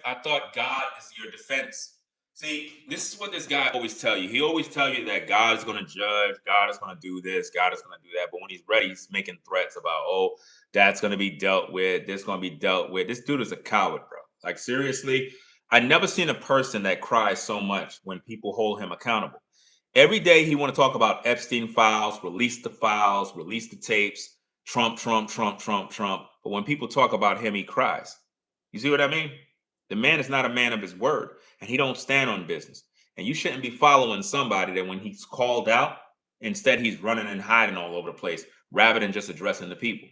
I thought God is your defense. See, this is what this guy always tell you. He always tell you that God is going to judge, God is going to do this, God is going to do that. But when he's ready, he's making threats about, oh, that's going to be dealt with, this going to be dealt with. This dude is a coward, bro. Like, seriously, I never seen a person that cries so much when people hold him accountable. Every day he want to talk about Epstein files, release the tapes, Trump. But when people talk about him, he cries. You see what I mean? The man is not a man of his word, and he don't stand on business. And you shouldn't be following somebody that when he's called out, instead he's running and hiding all over the place rather than just addressing the people.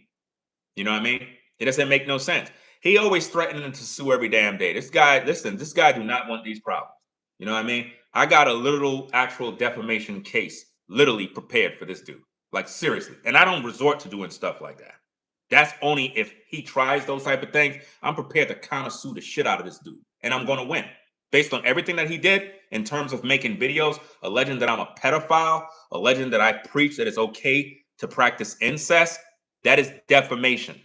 You know what I mean? It doesn't make no sense. He always threatening to sue every damn day. This guy, listen, this guy do not want these problems. You know what I mean? I got a literal actual defamation case literally prepared for this dude. Like, seriously. And I don't resort to doing stuff like that. That's only if he tries those type of things. I'm prepared to counter sue the shit out of this dude. And I'm going to win. Based on everything that he did in terms of making videos, alleging that I'm a pedophile, alleging that I preach that it's okay to practice incest, that is defamation.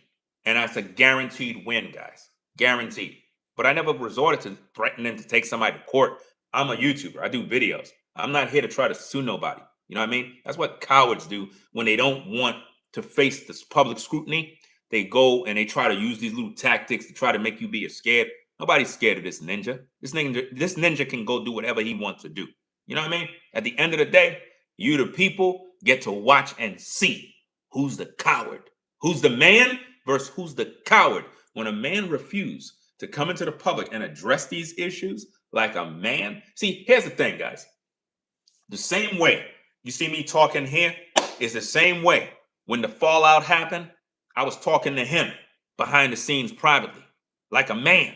And that's a guaranteed win, guys. Guaranteed. But I never resorted to threatening to take somebody to court. I'm a YouTuber. I do videos. I'm not here to try to sue nobody. You know what I mean? That's what cowards do when they don't want to face this public scrutiny. They go and they try to use these little tactics to try to make you be scared. Nobody's scared of this ninja. This ninja can go do whatever he wants to do. You know what I mean? At the end of the day, you the people get to watch and see who's the coward, who's the man versus who's the coward. When a man refuses to come into the public and address these issues like a man. See, here's the thing, guys. The same way you see me talking here is the same way when the fallout happened, I was talking to him behind the scenes privately, like a man.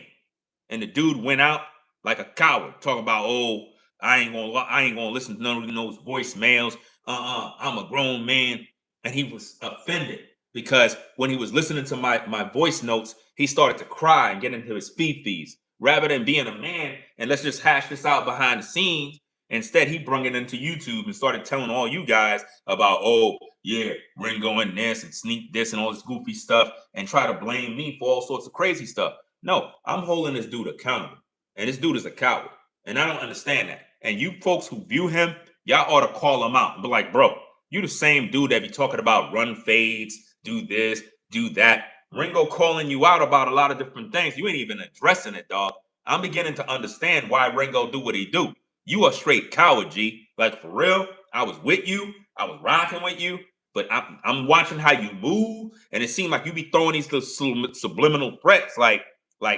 And the dude went out like a coward, talking about, oh, I ain't gonna listen to none of those voicemails. I'm a grown man. And he was offended because when he was listening to my voice notes, he started to cry and get into his fee-fees. Rather than being a man and let's just hash this out behind the scenes, instead he brought it into YouTube and started telling all you guys about, oh, yeah, Ringo and this and Sneak this and all this goofy stuff and try to blame me for all sorts of crazy stuff. No, I'm holding this dude accountable. And this dude is a coward. And I don't understand that. And you folks who view him, y'all ought to call him out and be like, bro, you the same dude that be talking about run fades, do this, do that. Ringo calling you out about a lot of different things. You ain't even addressing it, dog. I'm beginning to understand why Ringo do what he do. You a straight coward, G. Like, for real, I was with you. I was rocking with you. But I'm watching how you move, and it seemed like you be throwing these little subliminal threats, like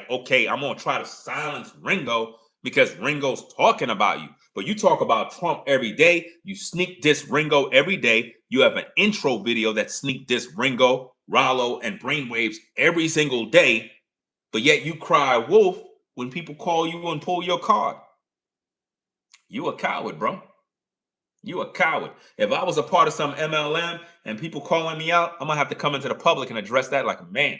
okay, I'm gonna try to silence Ringo because Ringo's talking about you. But you talk about Trump every day. You sneak diss Ringo every day. You have an intro video that sneak diss Ringo, Rollo, and Brainwaves every single day. But yet you cry wolf when people call you and pull your card. You a coward, bro. You a coward. If I was a part of some MLM and people calling me out, I'm gonna have to come into the public and address that like a man.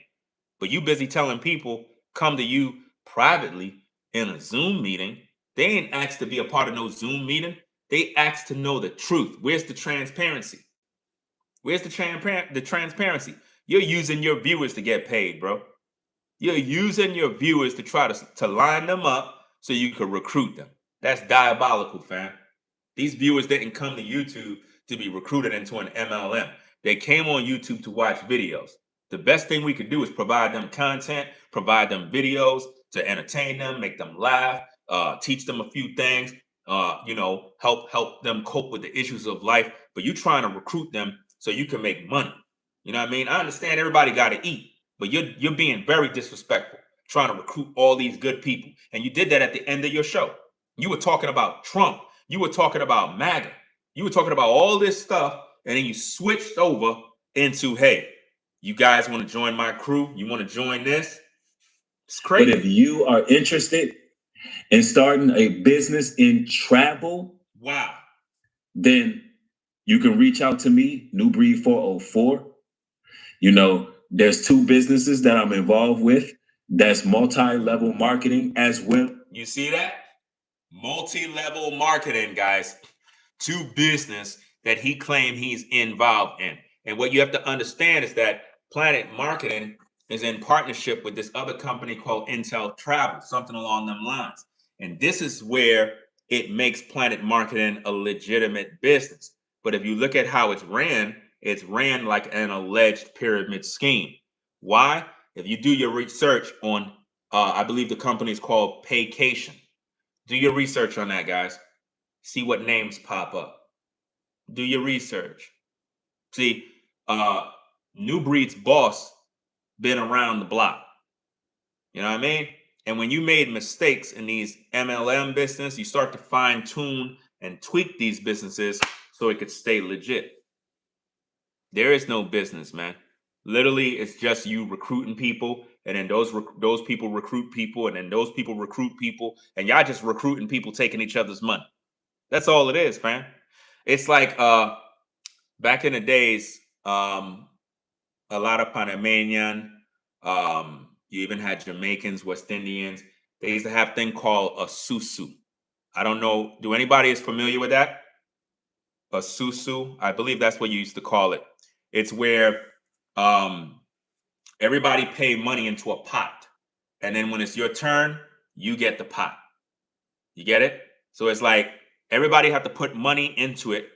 But you busy telling people come to you privately in a Zoom meeting. They ain't asked to be a part of no Zoom meeting. They asked to know the truth. Where's the transparency? Where's the transparency? You're using your viewers to get paid, bro. You're using your viewers to try to line them up so you can recruit them. That's diabolical, fam. These viewers didn't come to YouTube to be recruited into an MLM. They came on YouTube to watch videos. The best thing we could do is provide them content, provide them videos to entertain them, make them laugh, teach them a few things, help them cope with the issues of life. But you trying to recruit them so you can make money. You know what I mean? I understand everybody got to eat, but you're being very disrespectful, trying to recruit all these good people. And you did that at the end of your show. You were talking about Trump. You were talking about MAGA. You were talking about all this stuff, and then you switched over into, hey, you guys want to join my crew? You want to join this? It's crazy. But if you are interested in starting a business in travel, wow, then you can reach out to me, NuBreed 404. You know, there's 2 businesses that I'm involved with. That's multi-level marketing as well. You see that? Multi-level marketing, guys. 2 business that he claimed he's involved in. And what you have to understand is that Planet Marketing is in partnership with this other company called Intel Travel, something along them lines. And this is where it makes Planet Marketing a legitimate business. But if you look at how it's ran like an alleged pyramid scheme. Why? If you do your research on, I believe the company is called Paycation. Do your research on that, guys. See what names pop up. Do your research. See, NuBreed's boss been around the block. You know what I mean? And when you made mistakes in these MLM business, you start to fine tune and tweak these businesses so it could stay legit. There is no business, man. Literally, it's just you recruiting people, and then those people recruit people, and then those people recruit people, and y'all just recruiting people taking each other's money. That's all it is, fam. It's like back in the days, a lot of Panamanian, you even had Jamaicans, West Indians. They used to have a thing called a susu. I don't know. Do anybody is familiar with that? A susu. I believe that's what you used to call it. It's where everybody pay money into a pot, and then when it's your turn, you get the pot. You get it? So it's like everybody have to put money into it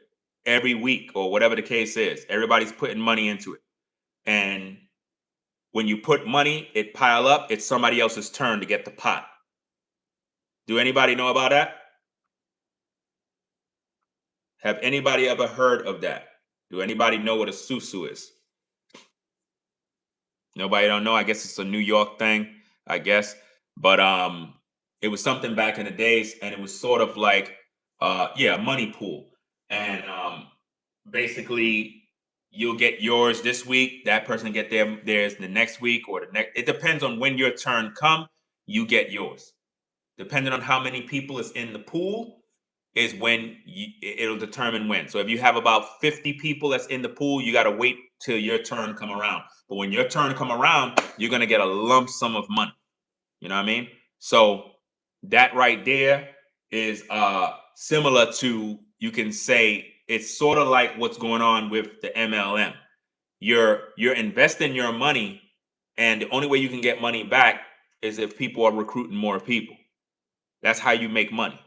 every week or whatever the case is. Everybody's putting money into it. And when you put money, it pile up. It's somebody else's turn to get the pot. Do anybody know about that? Have anybody ever heard of that? Do anybody know what a susu is? Nobody don't know. I guess it's a New York thing, I guess. But it was something back in the days, and it was sort of like a money pool. And basically you'll get yours this week, that person get theirs the next week, or the next. It depends on when your turn come, you get yours. Depending on how many people is in the pool is when it'll determine when. So if you have about 50 people that's in the pool, you got to wait till your turn come around. But when your turn come around, you're going to get a lump sum of money. You know what I mean? So that right there is similar to, you can say it's sort of like what's going on with the MLM. You're investing your money, and the only way you can get money back is if people are recruiting more people. That's how you make money.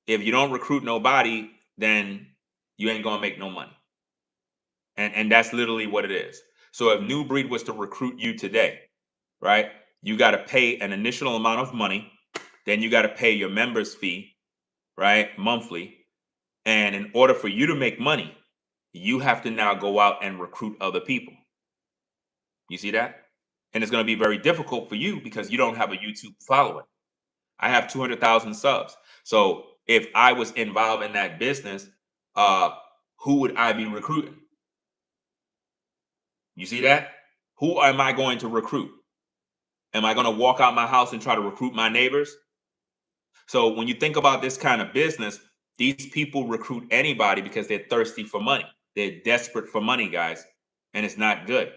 If you don't recruit nobody, then you ain't gonna make no money. And that's literally what it is. So if NuBreed was to recruit you today, right? You got to pay an initial amount of money, then you got to pay your members fee, right? Monthly. And in order for you to make money, you have to now go out and recruit other people. You see that? And it's going to be very difficult for you because you don't have a YouTube following. I have 200,000 subs. So if I was involved in that business, who would I be recruiting? You see that? Who am I going to recruit? Am I going to walk out my house and try to recruit my neighbors? So when you think about this kind of business, these people recruit anybody because they're thirsty for money. They're desperate for money, guys. And it's not good.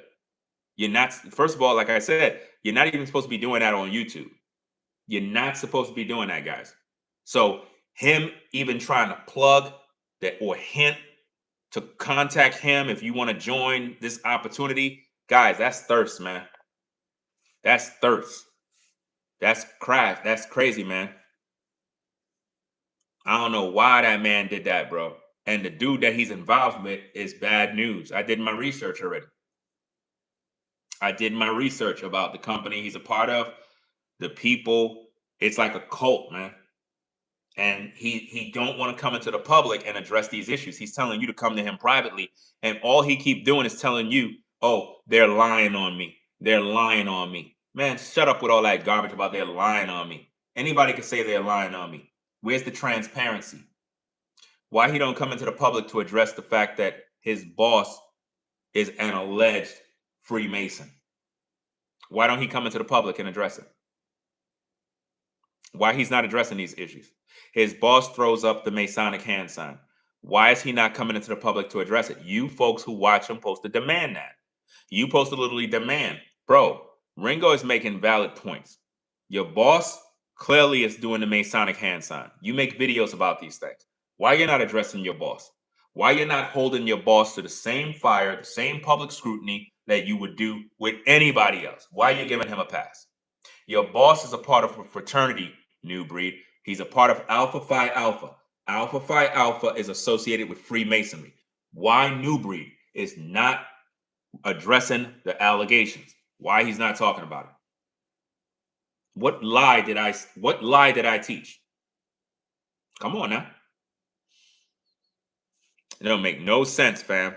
You're not, first of all, like I said, you're not even supposed to be doing that on YouTube. You're not supposed to be doing that, guys. So him even trying to plug that or hint to contact him if you want to join this opportunity, guys, that's thirst, man. That's thirst. That's craft. That's crazy, man. I don't know why that man did that, bro. And the dude that he's involved with is bad news. I did my research already. I did my research about the company he's a part of, the people. It's like a cult, man. And he don't want to come into the public and address these issues. He's telling you to come to him privately. And all he keep doing is telling you, oh, they're lying on me. They're lying on me. Man, shut up with all that garbage about they're lying on me. Anybody can say they're lying on me. Where's the transparency? Why he don't come into the public to address the fact that his boss is an alleged Freemason? Why don't he come into the public and address it? Why he's not addressing these issues? His boss throws up the Masonic hand sign. Why is he not coming into the public to address it? You folks who watch him supposed to demand that. You supposed to literally demand, bro, Ringo is making valid points. Your boss clearly is doing the Masonic hand sign. You make videos about these things. Why you're not addressing your boss? Why you're not holding your boss to the same fire, the same public scrutiny that you would do with anybody else? Why are you giving him a pass? Your boss is a part of a fraternity, NuBreed. He's a part of Alpha Phi Alpha. Alpha Phi Alpha is associated with Freemasonry. Why NuBreed is not addressing the allegations? Why he's not talking about it? What lie did I teach? Come on now. It don't make no sense, fam.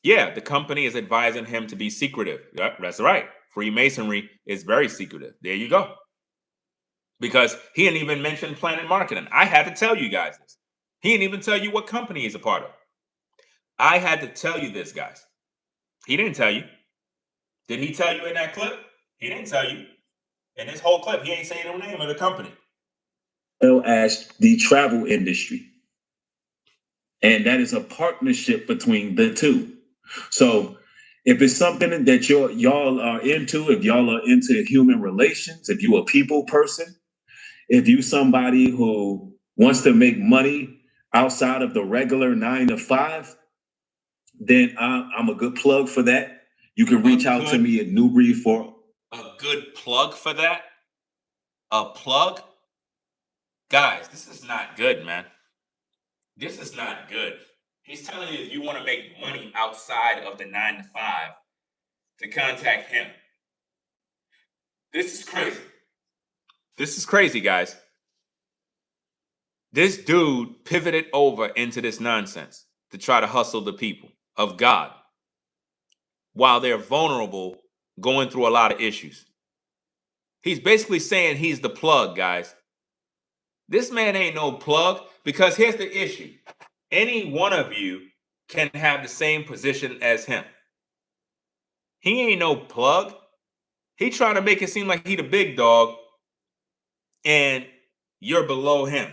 Yeah, the company is advising him to be secretive. Yeah, that's right. Freemasonry is very secretive. There you go. Because he didn't even mention Planet Marketing. I had to tell you guys this. He didn't even tell you what company he's a part of. I had to tell you this, guys. He didn't tell you. Did he tell you in that clip? He didn't tell you. In this whole clip, he ain't saying the name of the company. Well, as the travel industry. And that is a partnership between the two. So if it's something that y'all are into, if y'all are into human relations, if you're a people person, if you somebody who wants to make money outside of the regular 9 to 5, then I'm a good plug for that. You can reach out to me at NuBreed for a good plug for that. A plug, guys. This is not good, man. This is not good. He's telling you if you want to make money outside of the 9 to 5, to contact him. This is crazy. This is crazy, guys. This dude pivoted over into this nonsense to try to hustle the people of God while they're vulnerable, going through a lot of issues. He's basically saying he's the plug, guys. This man ain't no plug, because here's the issue. Any one of you can have the same position as him. He ain't no plug. He trying to make it seem like he the big dog and you're below him,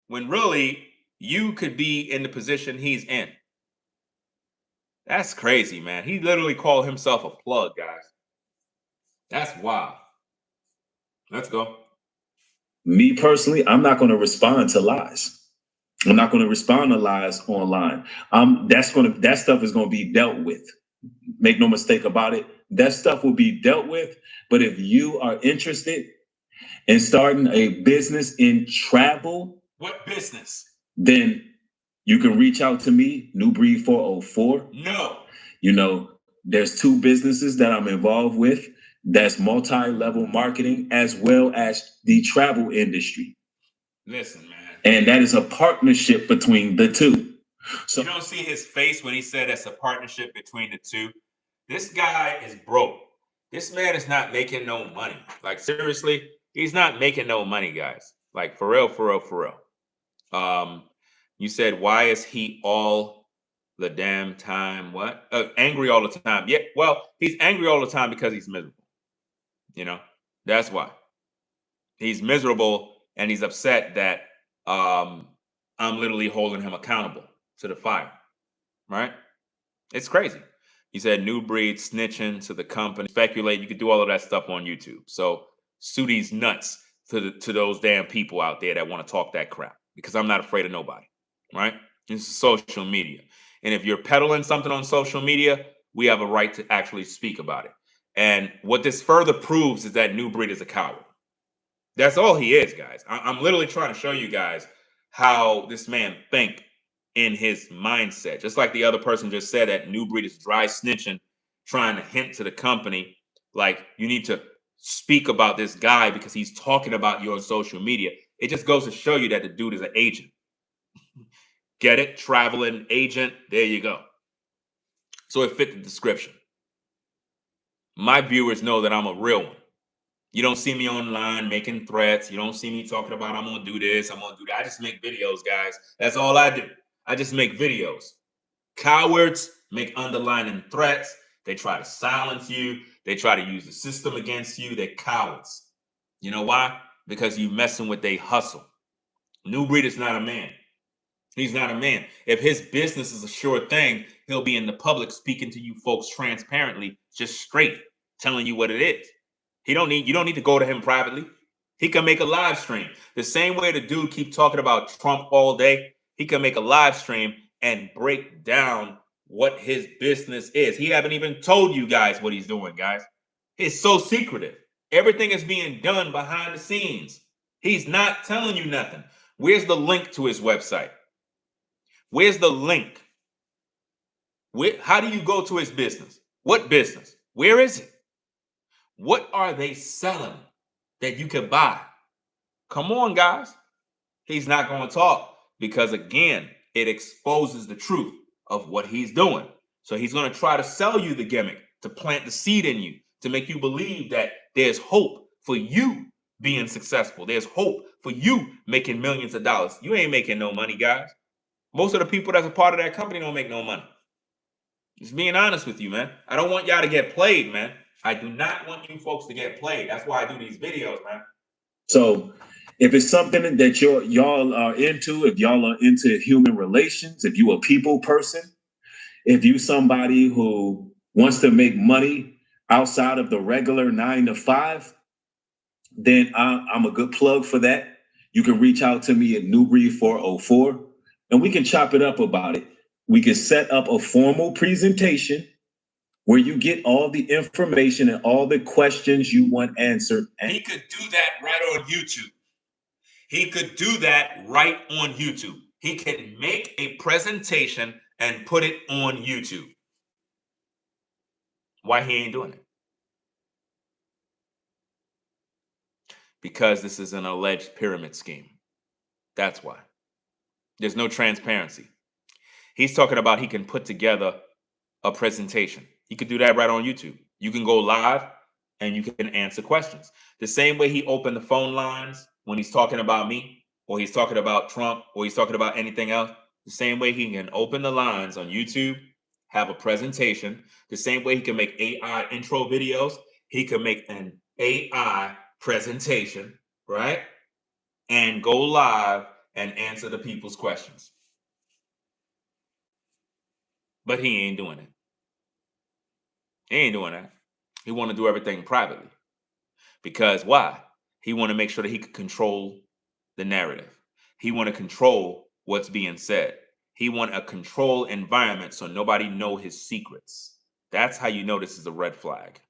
when really you could be in the position he's in. That's crazy, man. He literally called himself a plug, guys. That's wild. Let's go. Me personally, I'm not going to respond to lies. I'm not going to respond to lies online. That stuff is going to be dealt with. Make no mistake about it. That stuff will be dealt with. But if you are interested in starting a business in travel, what business? Then you can reach out to me, NuBreed 404. No. You know, there's 2 businesses that I'm involved with. That's multi-level marketing as well as the travel industry. Listen, man. And that is a partnership between the two. So you don't see his face when he said it's a partnership between the two. This guy is broke. This man is not making no money. Like, seriously, he's not making no money, guys. Like, for real, for real, for real. You said, why is he all the damn time? What? Angry all the time. Yeah, well, he's angry all the time because he's miserable. You know, that's why. He's miserable and he's upset that I'm literally holding him accountable to the fire. Right? It's crazy. He said NuBreed snitching to the company. Speculate. You could do all of that stuff on YouTube. So sue these nuts to those damn people out there that want to talk that crap, because I'm not afraid of nobody. Right? This is social media. And if you're peddling something on social media, we have a right to actually speak about it. And what this further proves is that NuBreed is a coward. That's all he is, guys. I'm literally trying to show you guys how this man think in his mindset. Just like the other person just said, that NuBreed is dry snitching, trying to hint to the company, like, you need to speak about this guy because he's talking about you on social media. It just goes to show you that the dude is an agent. Get it? Traveling agent. There you go. So it fit the description. My viewers know that I'm a real one. You don't see me online making threats. You don't see me talking about I'm going to do this, I'm going to do that. I just make videos, guys. That's all I do. I just make videos. Cowards make underlining threats. They try to silence you. They try to use the system against you. They're cowards. You know why? Because you messing with their hustle. NuBreed is not a man. He's not a man. If his business is a sure thing, he'll be in the public speaking to you folks transparently, just straight, telling you what it is. You don't need to go to him privately. He can make a live stream. The same way the dude keep talking about Trump all day, he can make a live stream and break down what his business is. He haven't even told you guys what he's doing, guys. It's so secretive. Everything is being done behind the scenes. He's not telling you nothing. Where's the link to his website? Where's the link? How do you go to his business? What business? Where is it? What are they selling that you can buy? Come on, guys. He's not going to talk because, again, it exposes the truth of what he's doing. So he's going to try to sell you the gimmick, to plant the seed in you, to make you believe that there's hope for you being successful. There's hope for you making millions of dollars. You ain't making no money, guys. Most of the people that's a part of that company don't make no money. Just being honest with you, man. I don't want y'all to get played, man. I do not want you folks to get played. That's why I do these videos, man. So if it's something that y'all are into, if y'all are into human relations, if you a people person, if you somebody who wants to make money outside of the regular 9 to 5, then I'm a good plug for that. You can reach out to me at NuBreed 404 and we can chop it up about it. We can set up a formal presentation where you get all the information and all the questions you want answered. And he could do that right on YouTube. He could do that right on YouTube. He can make a presentation and put it on YouTube. Why he ain't doing it? Because this is an alleged pyramid scheme. That's why. There's no transparency. He's talking about he can put together a presentation. He could do that right on YouTube. You can go live and you can answer questions. The same way he opened the phone lines when he's talking about me, or he's talking about Trump, or he's talking about anything else. The same way he can open the lines on YouTube, have a presentation. The same way he can make AI intro videos, he can make an AI presentation, right? And go live and answer the people's questions. But he ain't doing it. He ain't doing that. He want to do everything privately. Because why? He want to make sure that he can control the narrative. He want to control what's being said. He want a control environment so nobody know his secrets. That's how you know this is a red flag.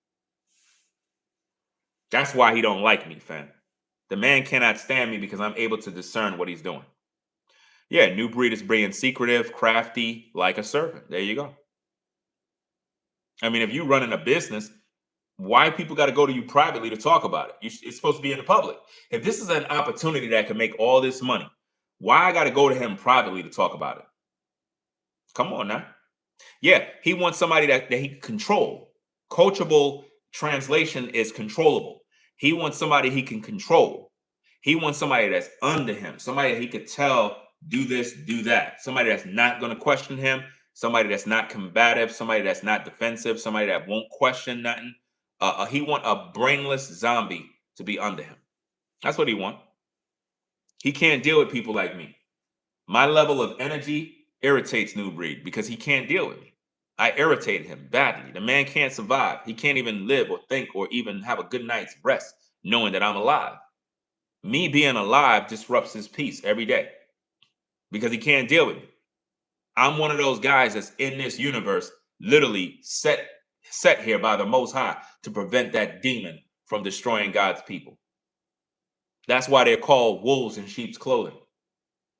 That's why he don't like me, fam. The man cannot stand me because I'm able to discern what he's doing. Yeah, NuBreed is being secretive, crafty, like a serpent. There you go. I mean, if you running a business, why people got to go to you privately to talk about it? It's supposed to be in the public. If this is an opportunity that can make all this money, why I got to go to him privately to talk about it? Come on now. Yeah, he wants somebody that he can control. Coachable translation is controllable. He wants somebody he can control. He wants somebody that's under him, somebody that he could tell, do this, do that. Somebody that's not going to question him, somebody that's not combative, somebody that's not defensive, somebody that won't question nothing. He want a brainless zombie to be under him. That's what he want. He can't deal with people like me. My level of energy irritates NuBreed because he can't deal with me. I irritate him badly. The man can't survive. He can't even live or think or even have a good night's rest knowing that I'm alive. Me being alive disrupts his peace every day because he can't deal with me. I'm one of those guys that's in this universe, literally set here by the Most High to prevent that demon from destroying God's people. That's why they're called wolves in sheep's clothing.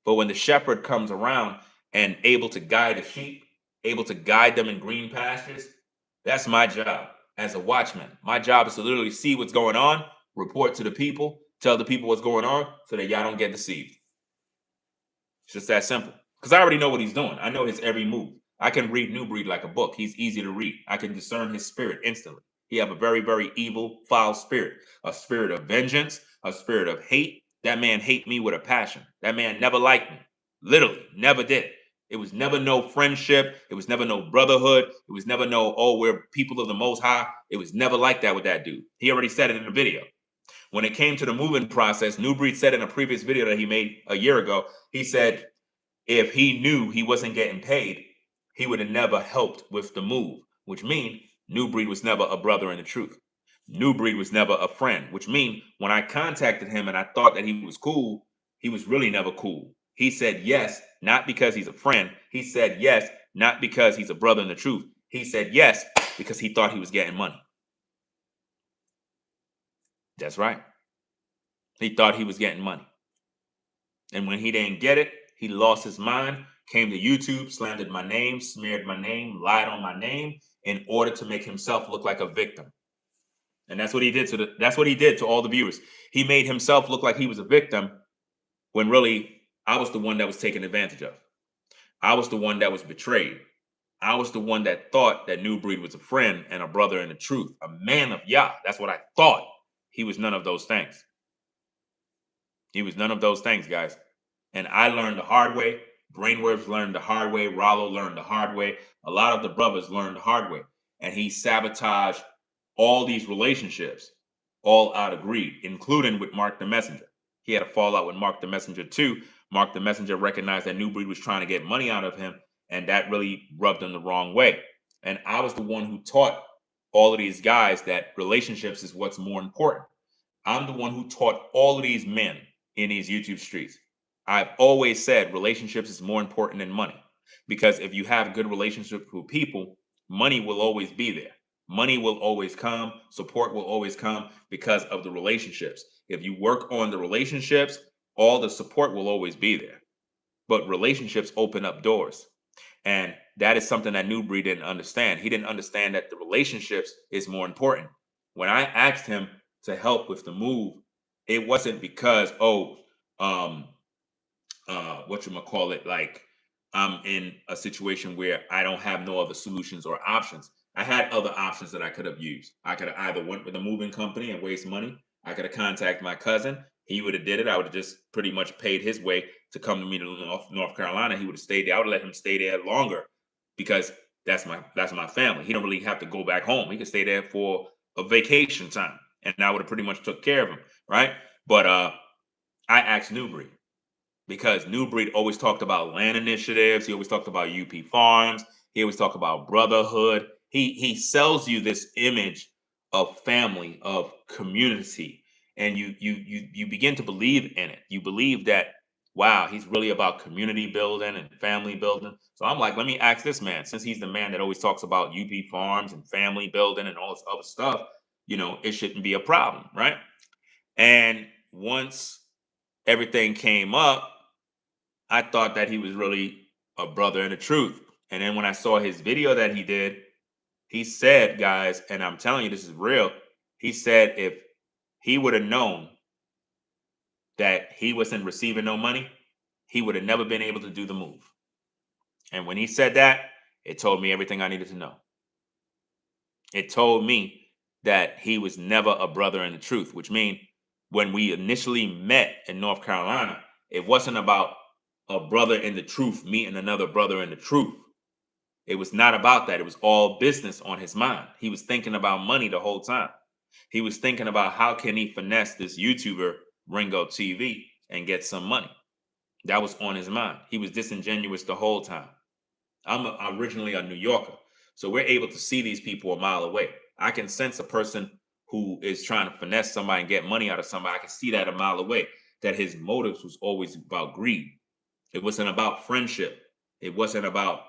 But when the shepherd comes around and able to guide the sheep, able to guide them in green pastures, that's my job as a watchman. My job is to literally see what's going on, report to the people, tell the people what's going on so that y'all don't get deceived. It's just that simple. Because I already know what he's doing. I know his every move. I can read NuBreed like a book. He's easy to read. I can discern his spirit instantly. He have a very, very evil, foul spirit, a spirit of vengeance, a spirit of hate. That man hate me with a passion. That man never liked me. Literally, never did. It was never no friendship. It was never no brotherhood. It was never no, oh, we're people of the Most High. It was never like that with that dude. He already said it in the video. When it came to the moving process, NuBreed said in a previous video that he made a year ago, he said if he knew he wasn't getting paid, he would have never helped with the move, which means NuBreed was never a brother in the truth. NuBreed was never a friend, which means when I contacted him and I thought that he was cool, he was really never cool. He said yes, not because he's a friend. He said yes, not because he's a brother in the truth. He said yes because he thought he was getting money. That's right. He thought he was getting money. And when he didn't get it, he lost his mind, came to YouTube, slandered my name, smeared my name, lied on my name in order to make himself look like a victim. And that's what he did to all the viewers. He made himself look like he was a victim when really I was the one that was taken advantage of. I was the one that was betrayed. I was the one that thought that NuBreed was a friend and a brother in the truth, a man of Yah. That's what I thought. He was none of those things. He was none of those things, guys. And I learned the hard way. Brainwaves learned the hard way. Rollo learned the hard way. A lot of the brothers learned the hard way. And he sabotaged all these relationships, all out of greed, including with Mark the Messenger. He had a fallout with Mark the Messenger too. Mark the Messenger recognized that NuBreed was trying to get money out of him, and that really rubbed him the wrong way. And I was the one who taught all of these guys that relationships is what's more important. I'm the one who taught all of these men in these YouTube streets. I've always said relationships is more important than money, because if you have good relationships with people, money will always be there. Money will always come, support will always come because of the relationships. If you work on the relationships, all the support will always be there. But relationships open up doors. And that is something that NuBreed didn't understand. He didn't understand that the relationships is more important. When I asked him to help with the move, it wasn't because, whatchamacallit, like I'm in a situation where I don't have no other solutions or options. I had other options that I could have used. I could have either went with a moving company and waste money. I could have contacted my cousin. He would have did it. I would have just pretty much paid his way to come to me to North Carolina. He would have stayed there. I would have let him stay there longer because that's my family. He don't really have to go back home. He can stay there for a vacation time, and I would have pretty much took care of him, right? But I asked NuBreed, because NuBreed always talked about land initiatives. He always talked about UP farms. He always talked about brotherhood. He sells you this image of family, of community, and you begin to believe in it. You believe that, wow, he's really about community building and family building. So I'm like, let me ask this man, since he's the man that always talks about UP farms and family building and all this other stuff, it shouldn't be a problem, right? And once everything came up, I thought that he was really a brother in the truth. And then when I saw his video that he did, he said, guys, and I'm telling you, this is real. He said if he would have known that he wasn't receiving no money, he would have never been able to do the move. And when he said that, it told me everything I needed to know. It told me that he was never a brother in the truth, which means when we initially met in North Carolina, it wasn't about a brother in the truth meeting another brother in the truth. It was not about that. It was all business on his mind. He was thinking about money the whole time. He was thinking about how can he finesse this YouTuber Ringo TV and get some money. That was on his mind. He was disingenuous the whole time. I'm originally a New Yorker, so we're able to see these people a mile away. I can sense a person who is trying to finesse somebody and get money out of somebody. I can see that a mile away, that his motives was always about greed. It wasn't about friendship. It wasn't about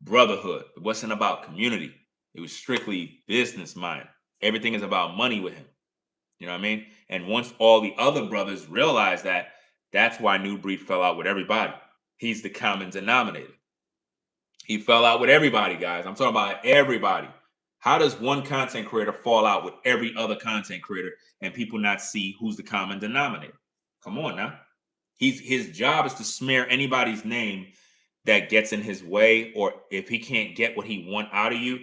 brotherhood. It wasn't about community. It was strictly business mind. Everything is about money with him. You know what I mean? And once all the other brothers realized that, that's why NuBreed fell out with everybody. He's the common denominator. He fell out with everybody, guys. I'm talking about everybody. How does one content creator fall out with every other content creator and people not see who's the common denominator? Come on now. His job is to smear anybody's name that gets in his way, or if he can't get what he want out of you,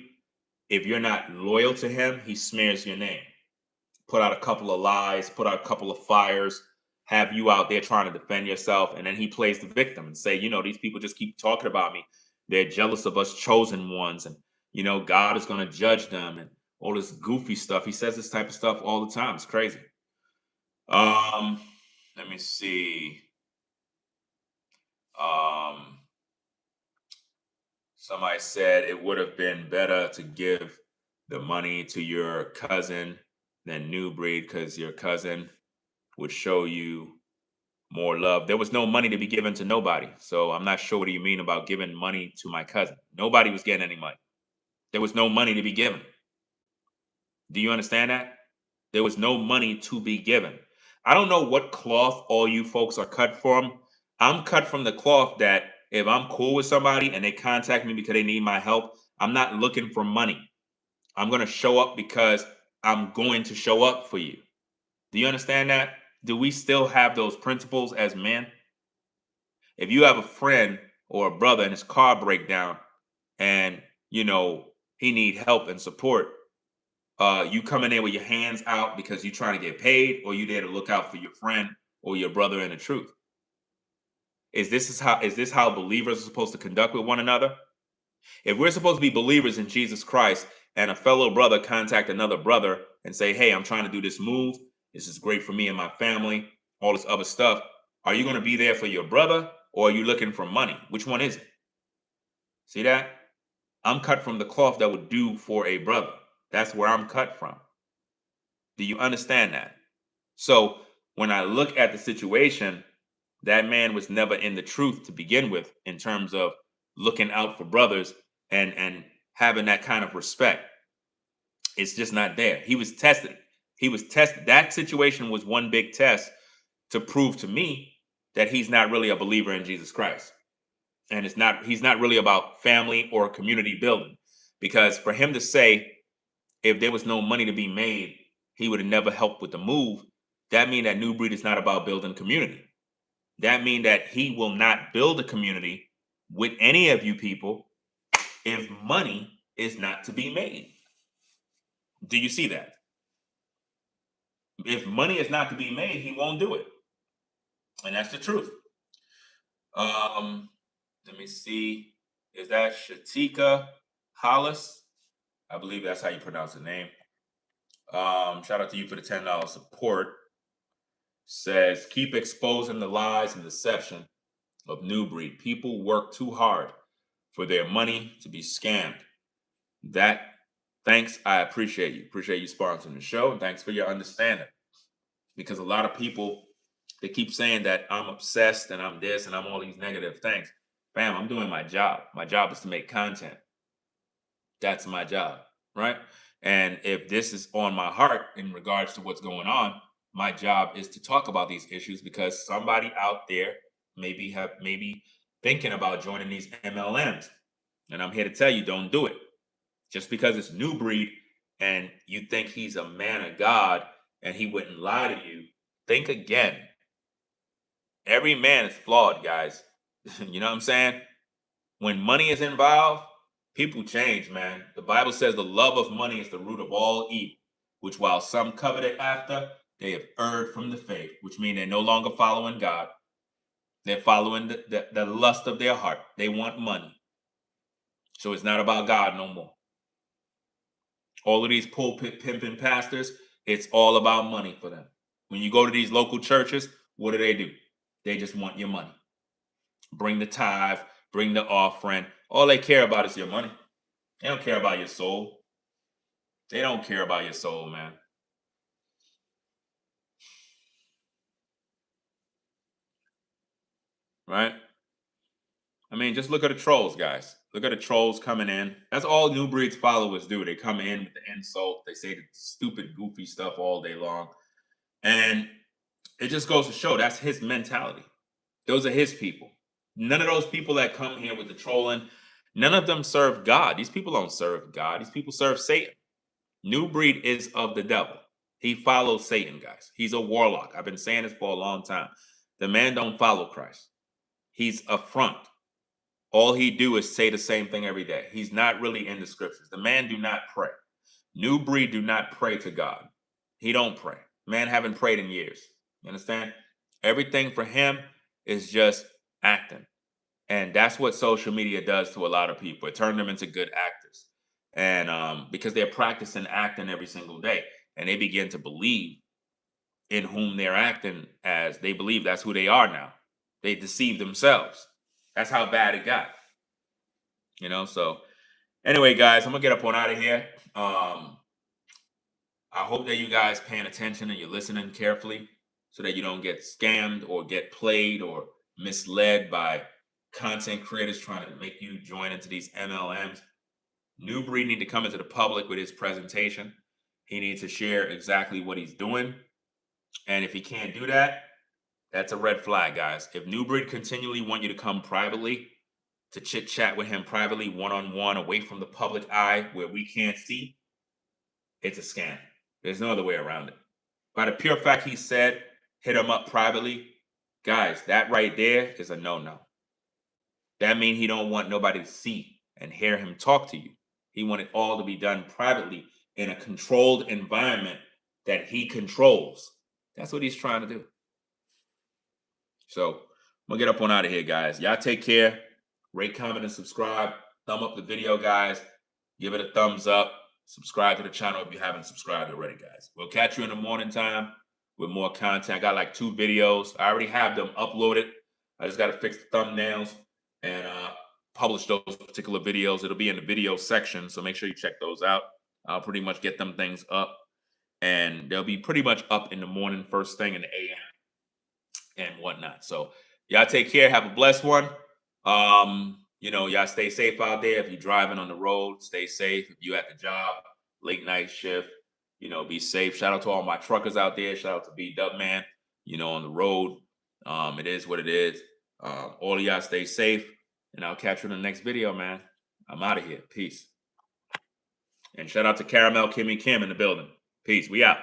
if you're not loyal to him, he smears your name. Put out a couple of lies, put out a couple of fires, have you out there trying to defend yourself, and then he plays the victim and say, these people just keep talking about me. They're jealous of us chosen ones, and God is going to judge them, and all this goofy stuff. He says this type of stuff all the time. It's crazy. Let me see. Somebody said it would have been better to give the money to your cousin than NuBreed because your cousin would show you more love. There was no money to be given to nobody. So I'm not sure what do you mean about giving money to my cousin. Nobody was getting any money. There was no money to be given. Do you understand that? There was no money to be given. I don't know what cloth all you folks are cut from. I'm cut from the cloth that if I'm cool with somebody and they contact me because they need my help, I'm not looking for money. I'm going to show up because I'm going to show up for you. Do you understand that? Do we still have those principles as men? If you have a friend or a brother and his car break down and, he need help and support, you coming in with your hands out because you're trying to get paid, or you there to look out for your friend or your brother in the truth? Is this how believers are supposed to conduct with one another? If we're supposed to be believers in Jesus Christ and a fellow brother contact another brother and say, hey, I'm trying to do this move. This is great for me and my family, all this other stuff. Are you going to be there for your brother, or are you looking for money? Which one is it? See that? I'm cut from the cloth that would do for a brother. That's where I'm cut from. Do you understand that? So when I look at the situation, that man was never in the truth to begin with in terms of looking out for brothers and having that kind of respect. It's just not there. He was tested. That situation was one big test to prove to me that he's not really a believer in Jesus Christ. And he's not really about family or community building. Because for him to say, if there was no money to be made, he would have never helped with the move. That means that NuBreed is not about building community. That means that he will not build a community with any of you people if money is not to be made. Do you see that? If money is not to be made, he won't do it. And that's the truth. Let me see. Is that Shatika Hollis? I believe that's how you pronounce the name. Shout out to you for the $10 support. Says, keep exposing the lies and deception of NuBreed. People work too hard for their money to be scammed. Thanks. I appreciate you. Appreciate you sponsoring the show. And thanks for your understanding. Because a lot of people, they keep saying that I'm obsessed and I'm this and I'm all these negative things. Fam, I'm doing my job. My job is to make content. That's my job, right? And if this is on my heart in regards to what's going on, my job is to talk about these issues because somebody out there maybe thinking about joining these MLMs. And I'm here to tell you, don't do it. Just because it's NuBreed and you think he's a man of God and he wouldn't lie to you, think again. Every man is flawed, guys. You know what I'm saying? When money is involved, people change, man. The Bible says the love of money is the root of all evil, which while some coveted after, they have erred from the faith, which means they're no longer following God. They're following the lust of their heart. They want money. So it's not about God no more. All of these pulpit pimping pastors, it's all about money for them. When you go to these local churches, what do? They just want your money. Bring the tithe, bring the offering. All they care about is your money. They don't care about your soul. They don't care about your soul, man. Right? I mean, just look at the trolls, guys. Look at the trolls coming in. That's all NuBreed's followers do. They come in with the insult. They say the stupid, goofy stuff all day long. And it just goes to show that's his mentality. Those are his people. None of those people that come here with the trolling, none of them serve God. These people don't serve God. These people serve Satan. NuBreed is of the devil. He follows Satan, guys. He's a warlock. I've been saying this for a long time. The man don't follow Christ. He's a front. All he do is say the same thing every day. He's not really in the scriptures. The man do not pray. NuBreed do not pray to God. He don't pray. Man haven't prayed in years. You understand? Everything for him is just acting. And that's what social media does to a lot of people. It turned them into good actors. And because they're practicing acting every single day, and they begin to believe in whom they're acting as. They believe that's who they are now. They deceive themselves. That's how bad it got. So anyway, guys, I'm gonna get up on out of here. I hope that you guys paying attention and you're listening carefully so that you don't get scammed or get played or misled by content creators trying to make you join into these MLMs. NuBreed need to come into the public with his presentation. He needs to share exactly what he's doing. And if he can't do that, that's a red flag, guys. If NuBreed continually want you to come privately, to chit chat with him privately, one-on-one, away from the public eye where we can't see, it's a scam. There's no other way around it. By the pure fact he said, hit him up privately, guys, that right there is a no-no. That means he don't want nobody to see and hear him talk to you. He want it all to be done privately in a controlled environment that he controls. That's what he's trying to do. So I'm gonna get up on out of here, guys. Y'all take care. Rate, comment, and subscribe. Thumb up the video, guys. Give it a thumbs up. Subscribe to the channel if you haven't subscribed already, guys. We'll catch you in the morning time with more content. I got like 2 videos. I already have them uploaded. I just got to fix the thumbnails and publish those particular videos. It'll be in the video section, so make sure you check those out. I'll pretty much get them things up, and they'll be pretty much up in the morning, first thing in the AM and whatnot. So y'all take care. Have a blessed one. Y'all stay safe out there. If you're driving on the road, stay safe. If you're at the job, late night shift, be safe. Shout out to all my truckers out there. Shout out to B-Dub Man, on the road. It is what it is. All of y'all stay safe, and I'll catch you in the next video, man. I'm out of here. Peace. And shout out to Caramel, Kimmy, Kim in the building. Peace. We out.